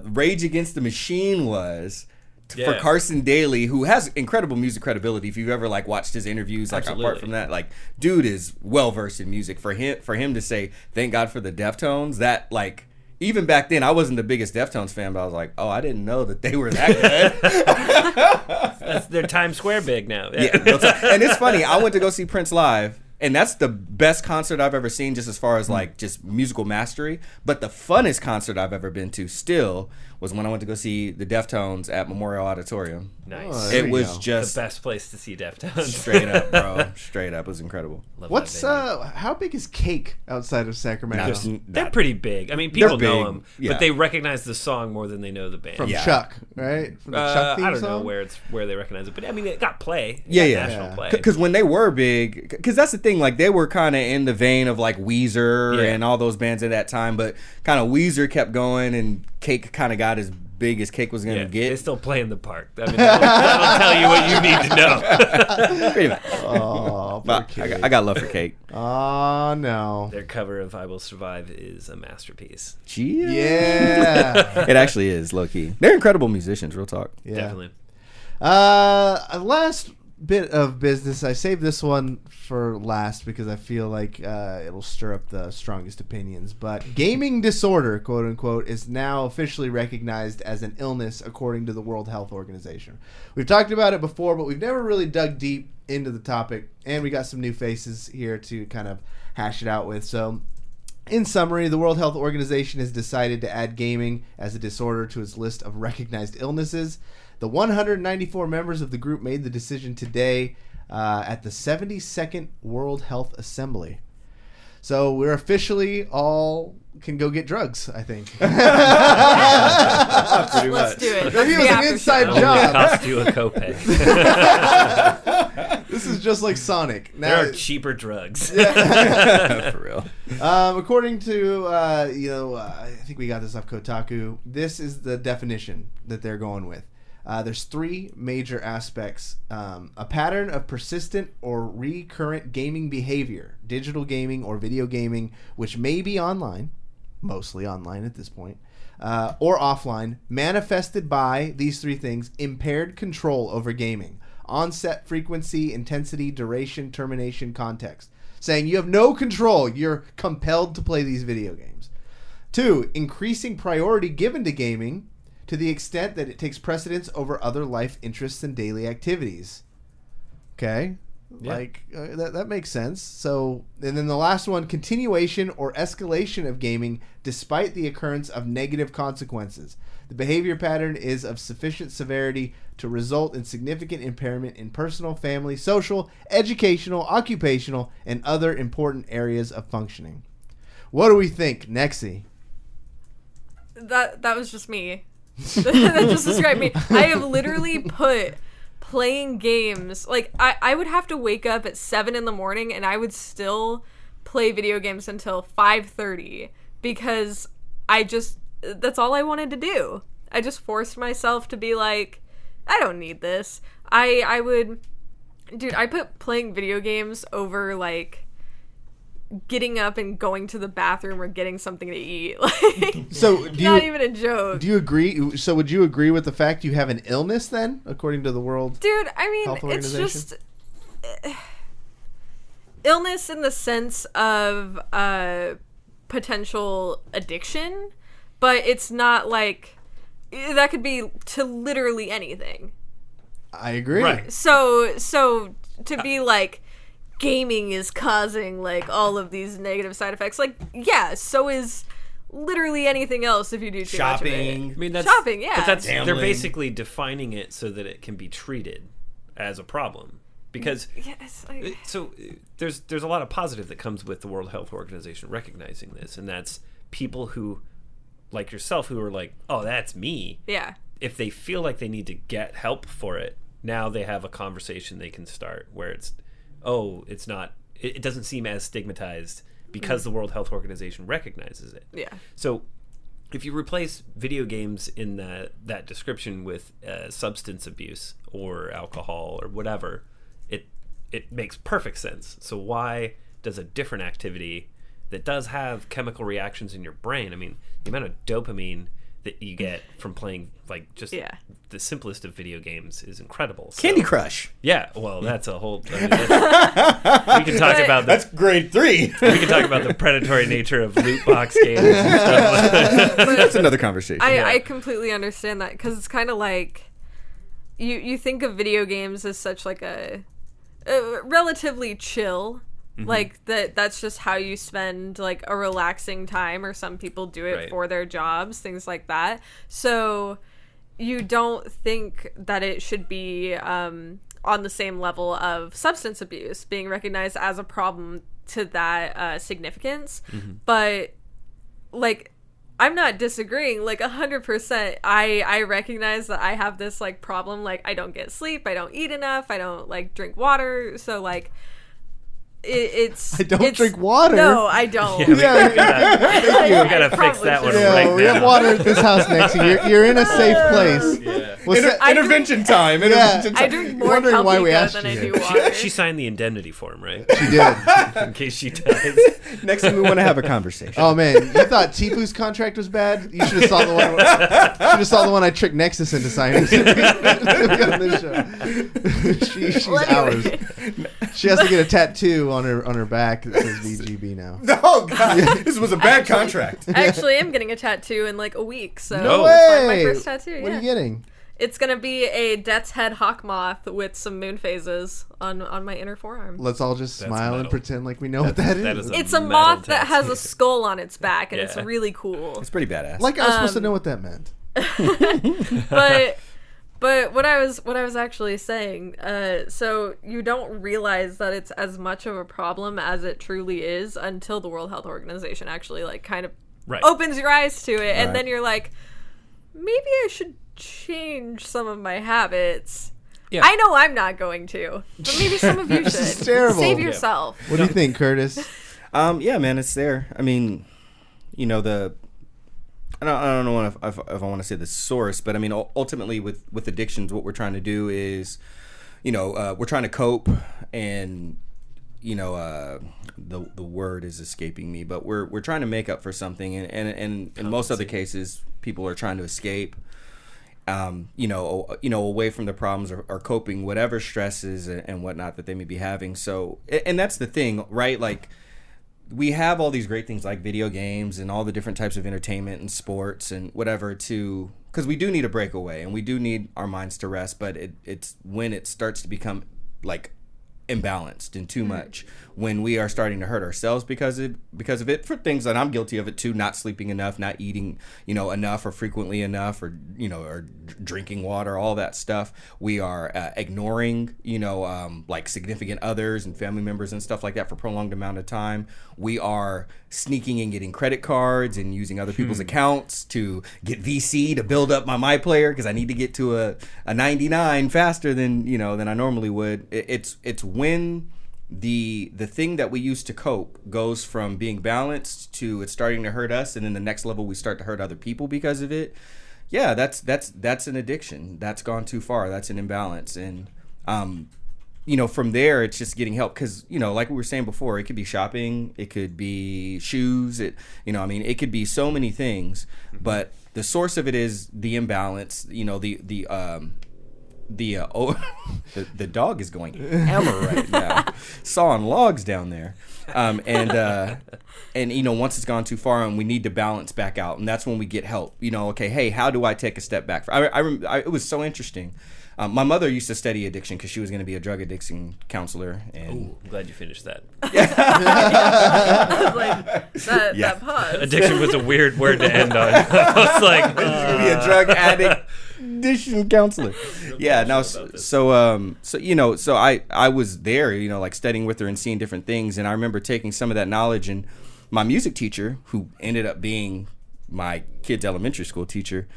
Rage Against the Machine was for Carson Daly, who has incredible music credibility. If you've ever like watched his interviews, like apart from that, like dude is well versed in music. For him to say thank God for the Deftones, that like. Even back then, I wasn't the biggest Deftones fan, but I was like, oh, I didn't know that they were that good. They're Times Square big now. Yeah. And it's funny, I went to go see Prince live, and that's the best concert I've ever seen just as far as like just musical mastery. But the funnest concert I've ever been to still was when I went to go see the Deftones at Memorial Auditorium. Nice. Oh, it was just the best place to see Deftones. Straight up, bro. Straight up. It was incredible. What's how big is Cake outside of Sacramento? They're pretty big. I mean, people know them, yeah. but they recognize the song more than they know the band. From Chuck, right? From the Chuck theme I don't song? know where they recognize it, but I mean, it got play. National play. Because when they were big, because that's the thing, like they were kind of in the vein of like Weezer and all those bands at that time, but kind of Weezer kept going and Cake kind of got as big as Cake was going to get. They still play in the park. I mean, that'll tell you what you need to know. Pretty much. Oh, I got love for Cake. Oh, no. Their cover of I Will Survive is a masterpiece. Yeah. It actually is, low-key. They're incredible musicians, real talk. Yeah. Definitely. Last bit of business. I saved this one for last because I feel like it'll stir up the strongest opinions. But gaming disorder, quote unquote, is now officially recognized as an illness according to the World Health Organization. We've talked about it before, but we've never really dug deep into the topic, and we got some new faces here to kind of hash it out with. So in summary, the World Health Organization has decided to add gaming as a disorder to its list of recognized illnesses. The 194 members of the group made the decision today at the 72nd World Health Assembly. So we're officially all can go get drugs, I think. Pretty Let's much. do it. Maybe it was an inside Only job. cost you a copay. This is just like Sonic. There are cheaper drugs. For real. According to, I think we got this off Kotaku, this is the definition that they're going with. There's three major aspects. A pattern of persistent or recurrent gaming behavior, digital gaming or video gaming, which may be online, mostly online at this point, or offline, manifested by these three things: impaired control over gaming, onset, frequency, intensity, duration, termination, context. Saying you have no control, you're compelled to play these video games. 2, increasing priority given to gaming to the extent that it takes precedence over other life interests and daily activities. Okay? Yeah. That makes sense. So, and then the last one, continuation or escalation of gaming despite the occurrence of negative consequences. The behavior pattern is of sufficient severity to result in significant impairment in personal, family, social, educational, occupational, and other important areas of functioning. What do we think, Nexie? That was just me. That just described me. I have literally put playing games, like I would have to wake up at 7 in the morning and I would still play video games until 5:30 because that's all I wanted to do. I just forced myself to be like, I don't need this. I put playing video games over like getting up and going to the bathroom or getting something to eat. Like, so not even a joke. Do you agree? So would you agree with the fact you have an illness then, according to the World Dude, I mean, Health it's Organization? just illness in the sense of potential addiction, but it's not like that could be to literally anything. I agree. Right. So to be like gaming is causing like all of these negative side effects, like yeah, so is literally anything else if you do too much of it. I mean, that's shopping, yeah. But they're Gambling. basically defining it so that it can be treated as a problem. Because Yes, there's a lot of positive that comes with the World Health Organization recognizing this, and that's people who, like yourself, who are like, oh, that's me. yeah. If they feel like they need to get help for it, now they have a conversation they can start where it's, oh, it's not, it doesn't seem as stigmatized because the World Health Organization recognizes it. Yeah. So if you replace video games in that description with substance abuse or alcohol or whatever, it makes perfect sense. So why does a different activity that does have chemical reactions in your brain, I mean, the amount of dopamine that you get from playing like just the simplest of video games is incredible. So, Candy Crush. yeah, well, that's a whole. I mean, we can talk about That's grade 3. we can talk about the predatory nature of loot box games and stuff. That's another conversation. I completely understand that because it's kind of like you think of video games as such like a relatively chill. Like that's just how you spend like a relaxing time, or some people do it for their jobs, things like that. So you don't think that it should be on the same level of substance abuse being recognized as a problem to that significance. But like, I'm not disagreeing, like 100%. I recognize that I have this like problem, like I don't get sleep, I don't eat enough, I don't like drink water, so like I don't drink water. No, I don't. We gotta fix that one right now. We have water at this house, Nexie. You're in a safe place. Yeah. Intervention time. I drink more wondering why we Calpico asked than you I here. do water. She signed the indemnity form, right? She did. In case she dies. Next time we want to have a conversation. Oh man, you thought TFUE's contract was bad? You should have saw the one. Should have saw the one I tricked Nexus into signing. On this show. She's ours. She has to get a tattoo on her back that says VGB now. Oh God, this was a bad contract. I actually am getting a tattoo in like a week, so No it's way. like my first tattoo. What are you getting? It's gonna be a Death's Head hawk moth with some moon phases on my inner forearm. Let's all just smile and metal. pretend like we know what that That is. is It's a metal moth that has tattoo. a skull on its back, and it's Yeah. really cool. It's pretty badass. Like I was supposed to know what that meant. But what I was actually saying, so you don't realize that it's as much of a problem as it truly is until the World Health Organization actually like kind of opens your eyes to it, and then you're like, maybe I should change some of my habits. Yeah. I know I'm not going to, but maybe some of you should. This is terrible. Save yourself. What do you think, Curtis? Yeah, man, it's there. I mean, you know, I don't know if I want to say the source, but I mean, ultimately with addictions, what we're trying to do is, you know, we're trying to cope, and you know, the word is escaping me, but we're trying to make up for something, and in most other cases, people are trying to escape, you know, away from the problems or coping whatever stresses and whatnot that they may be having. So, and that's the thing, right? Like, we have all these great things like video games and all the different types of entertainment and sports and whatever because we do need a breakaway and we do need our minds to rest, but it's when it starts to become like imbalanced and too much, when we are starting to hurt ourselves because of it, for things that I'm guilty of it too, not sleeping enough, not eating, enough or frequently enough, or, or drinking water, all that stuff. We are ignoring, like significant others and family members and stuff like that for a prolonged amount of time. We are sneaking and getting credit cards and using other people's accounts to get VC to build up my player because I need to get to a 99 faster than I normally would. It's when the thing that we use to cope goes from being balanced to it's starting to hurt us, and then the next level we start to hurt other people because of it. Yeah, that's an addiction. That's gone too far. That's an imbalance. And from there it's just getting help, because like we were saying before, it could be shopping, it could be shoes, it could be so many things, but the source of it is the imbalance. The dog is going hammer right now, sawing logs down there, and once it's gone too far and we need to balance back out, and that's when we get help. Okay, hey, how do I take a step back? It was so interesting. My mother used to study addiction because she was going to be a drug addiction counselor. And I'm glad you finished that. I was like, that pause. Addiction was a weird word to end on. I was like, going to be a drug addiction counselor. Yeah. Now, so I was there, like studying with her and seeing different things, and I remember taking some of that knowledge, and my music teacher, who ended up being my kid's elementary school teacher,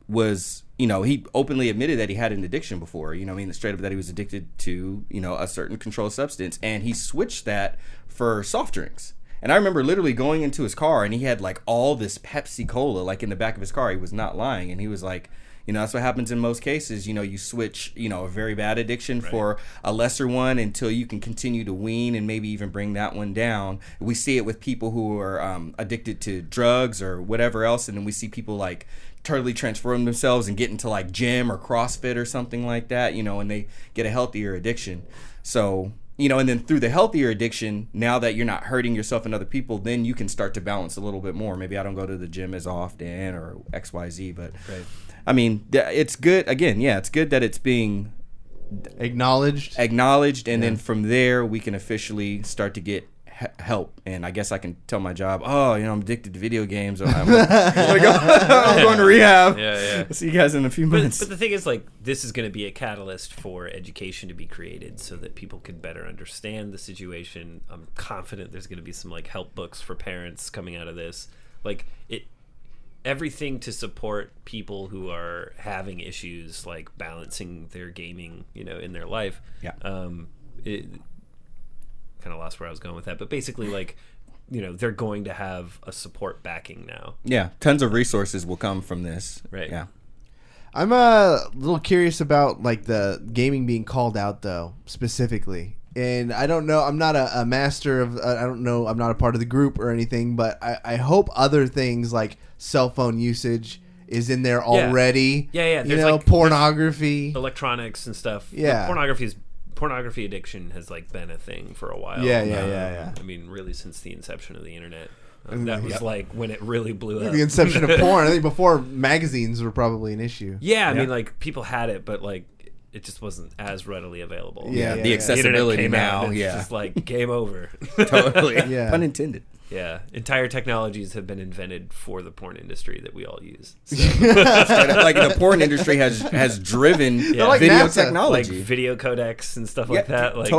was. He openly admitted that he had an addiction before, straight up that he was addicted to, a certain controlled substance, and he switched that for soft drinks. And I remember literally going into his car, and he had like all this Pepsi Cola, like in the back of his car. He was not lying. And he was like, that's what happens in most cases. You switch, a very bad addiction for a lesser one until you can continue to wean and maybe even bring that one down. We see it with people who are addicted to drugs or whatever else. And then we see people like totally transform themselves and get into like gym or CrossFit or something like that, and they get a healthier addiction. So, and then through the healthier addiction, now that you're not hurting yourself and other people, then you can start to balance a little bit more. Maybe I don't go to the gym as often or XYZ, but it's good. Again, it's good that it's being acknowledged, and then from there we can officially start to get help. And I guess I can tell my job, I'm addicted to video games. I'm going to rehab. Yeah. See you guys in a few minutes. But the thing is, like, this is going to be a catalyst for education to be created so that people can better understand the situation. I'm confident there's going to be some like help books for parents coming out of this. Like everything to support people who are having issues like balancing their gaming, in their life. Yeah. Kind of lost where I was going with that, but basically, like, they're going to have a support backing now. Yeah, tons of resources will come from this. Right. Yeah. I'm a little curious about like the gaming being called out though, specifically. And I don't know, I'm not a master of, I don't know, I'm not a part of the group or anything, but I hope other things like cell phone usage is in there already. Yeah. There's like pornography, electronics and stuff. Yeah. Pornography addiction has like been a thing for a while. Yeah. I mean, really since the inception of the internet. That was like when it really blew up. The inception of porn. I think before magazines were probably an issue. Yeah, I mean, like people had it, but like it just wasn't as readily available. The accessibility now. It's just like game over. Totally. Pun intended. Yeah, entire technologies have been invented for the porn industry that we all use. So. Like the porn industry has driven like video NASA. technology, like video codecs and stuff like that. Like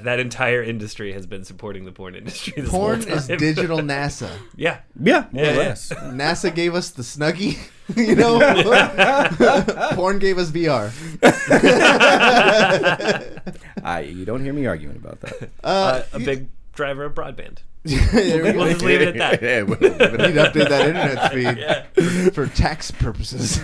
that entire industry has been supporting the porn industry. This Porn whole time. is digital NASA. Yeah, more or less. NASA gave us the Snuggie. Porn gave us VR. You don't hear me arguing about that. A big driver of broadband. We'll just leave it at that. We need to update that internet speed for tax purposes.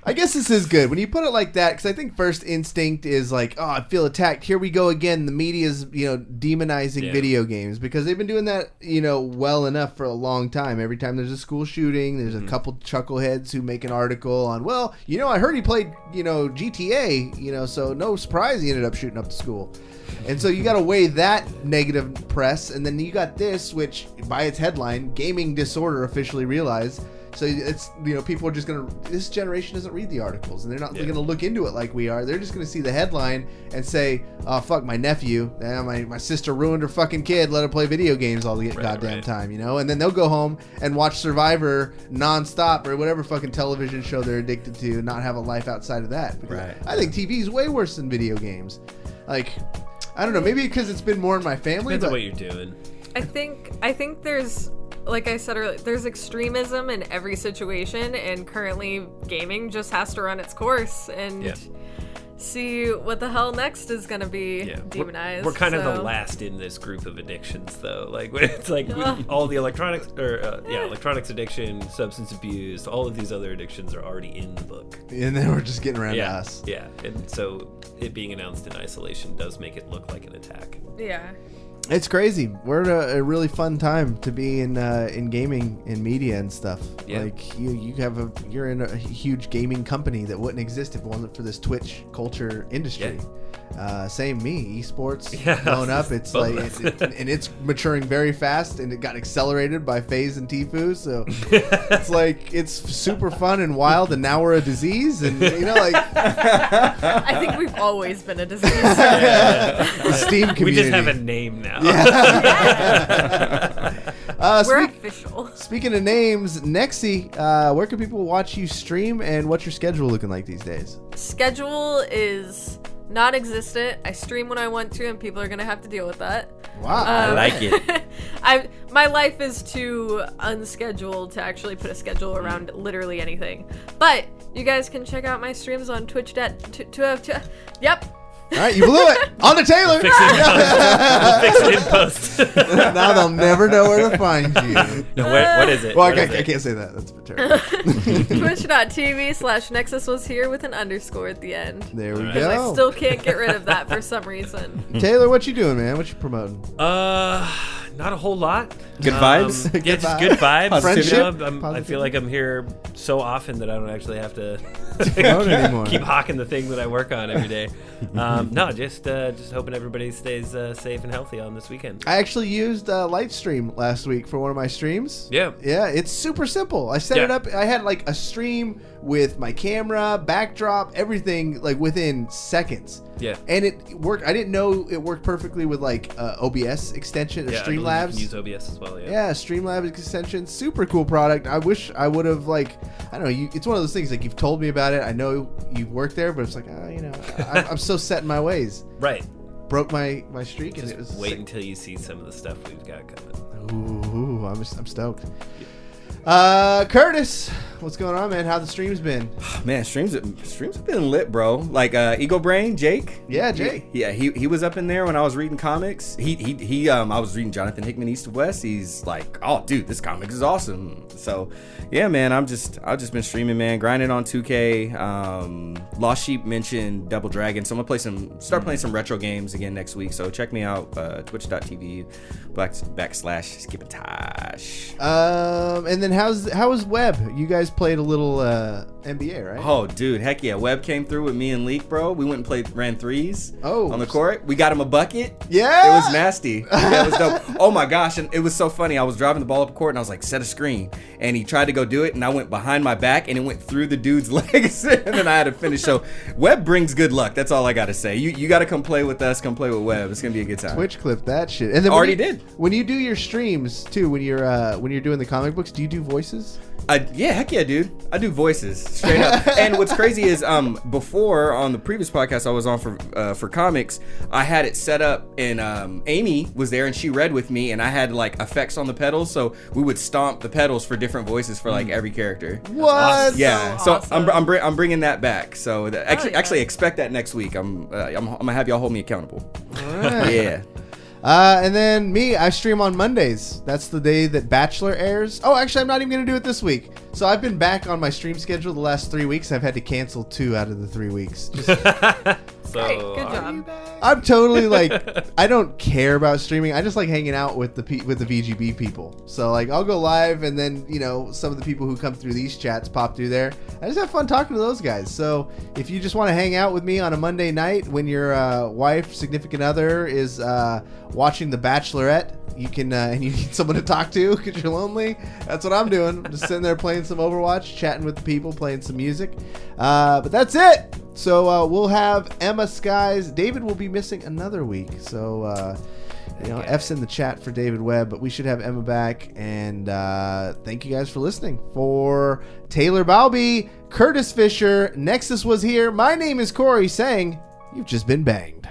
I guess this is good when you put it like that, because I think first instinct is like, oh, I feel attacked. Here we go again. The media's demonizing video games, because they've been doing that well enough for a long time. Every time there's a school shooting, there's a couple chuckleheads who make an article on, well, I heard he played GTA, so no surprise he ended up shooting up the school. And so you got to weigh that negative press, and then you got this, which by its headline, gaming disorder officially realized. So it's, people are just this generation doesn't read the articles, and they're not going to look into it like we are. They're just going to see the headline and say, oh, fuck, my nephew, my sister ruined her fucking kid, let her play video games all the goddamn time, And then they'll go home and watch Survivor nonstop or whatever fucking television show they're addicted to, and not have a life outside of that. Because I think TV is way worse than video games. Like, I don't know, maybe because it's been more in my family. Depends on what you're doing. I think there's, like I said earlier, there's extremism in every situation, and currently gaming just has to run its course and see what the hell next is going to be demonized. We're kind of the last in this group of addictions, though. Like, it's like all the electronics addiction, substance abuse, all of these other addictions are already in the book. And then we're just getting around to us. Yeah, and so it being announced in isolation does make it look like an attack. Yeah. It's crazy. We're at a really fun time to be in gaming and media and stuff. Yeah. Like you're in a huge gaming company that wouldn't exist if it wasn't for this Twitch culture industry. Same me, esports blown up. It's like and it's maturing very fast, and it got accelerated by Faze and TFUE. So it's like it's super fun and wild, and now we're a disease, and I think we've always been a disease. The Steam community. We just have a name now. We're official. Speaking of names, Nexy, where can people watch you stream, and what's your schedule looking like these days? Schedule is non-existent. I stream when I want to, and people are gonna have to deal with that. Wow, I like it. My life is too unscheduled to actually put a schedule around literally anything. But you guys can check out my streams on Twitch. Yep. All right, you blew it. On to Taylor. We'll fix it in post. Now they'll never know where to find you. No, what is it? Well, I can't say that. That's terrible. Twitch.tv/NexusWasHere with an underscore at the end. There we Because go. I still can't get rid of that for some reason. Taylor, what you doing, man? What you promoting? Not a whole lot. Good vibes? Yeah, just good vibes. Friendship? I feel like I'm here so often that I don't actually have to keep hawking the thing that I work on every day. No, just hoping everybody stays safe and healthy on this weekend. I actually used Lightstream last week for one of my streams. Yeah, it's super simple. I set it up. I had like a stream with my camera, backdrop, everything like within seconds. Yeah, and it worked. I didn't know it worked perfectly with like OBS extension or Streamlabs. You can use OBS as well. Yeah, Streamlabs extension, super cool product. I wish I would have like, I don't know. It's one of those things like you've told me about it. I know you've worked there, but it's like, I'm so set in my ways. Right. Broke my streak, Just and it was wait until you see some of the stuff we've got coming. Ooh, I'm stoked. Curtis, what's going on, man? How the streams been? Man, streams have been lit, bro. Like Eagle Brain, Jake. Yeah, Jake. He was up in there when I was reading comics. I was reading Jonathan Hickman East of West. He's like, oh, dude, this comic is awesome. So, yeah, man, I've just been streaming, man, grinding on 2K. Lost Sheep mentioned Double Dragon, so I'm gonna start playing some retro games again next week. So check me out, twitch.tv/skipintosh. And then how was Webb? You guys played a little NBA, right? Oh, dude, heck yeah. Webb came through with me and Leek, bro. We went and ran threes on the court. We got him a bucket. Yeah. It was nasty. Yeah, it was dope. Oh, my gosh. And it was so funny. I was driving the ball up court, and I was like, set a screen. And he tried to go do it, and I went behind my back, and it went through the dude's legs, and then I had to finish. So Webb brings good luck. That's all I got to say. You got to come play with us. Come play with Webb. It's going to be a good time. Twitch clip that shit. And then when you do your streams, too, when you're doing the comic books, do you do voices? Yeah, heck yeah, dude. I do voices straight up. And what's crazy is before on the previous podcast I was on for comics, I had it set up and Amy was there and she read with me and I had like effects on the pedals, so we would stomp the pedals for different voices for like every character. What? Awesome. Yeah. So awesome. I'm bringing that back. So actually expect that next week. I'm gonna have y'all hold me accountable. All right. Yeah. And then me, I stream on Mondays. That's the day that Bachelor airs. Oh, actually, I'm not even going to do it this week. So I've been back on my stream schedule the last 3 weeks. I've had to cancel 2 out of the 3 weeks. Great, good job. I'm totally like, I don't care about streaming. I just like hanging out with the VGB people. So like, I'll go live, and then some of the people who come through these chats pop through there. I just have fun talking to those guys. So if you just want to hang out with me on a Monday night when your wife, significant other is watching The Bachelorette, you can and you need someone to talk to because you're lonely, that's what I'm doing. I'm just sitting there playing some Overwatch, chatting with the people, playing some music. But that's it. So we'll have Emma Skies. David will be missing another week. So F's in the chat for David Webb, but we should have Emma back. And thank you guys for listening. For Taylor Balbi, Curtis Fisher, Nexus was here. My name is Cory saying, you've just been banged.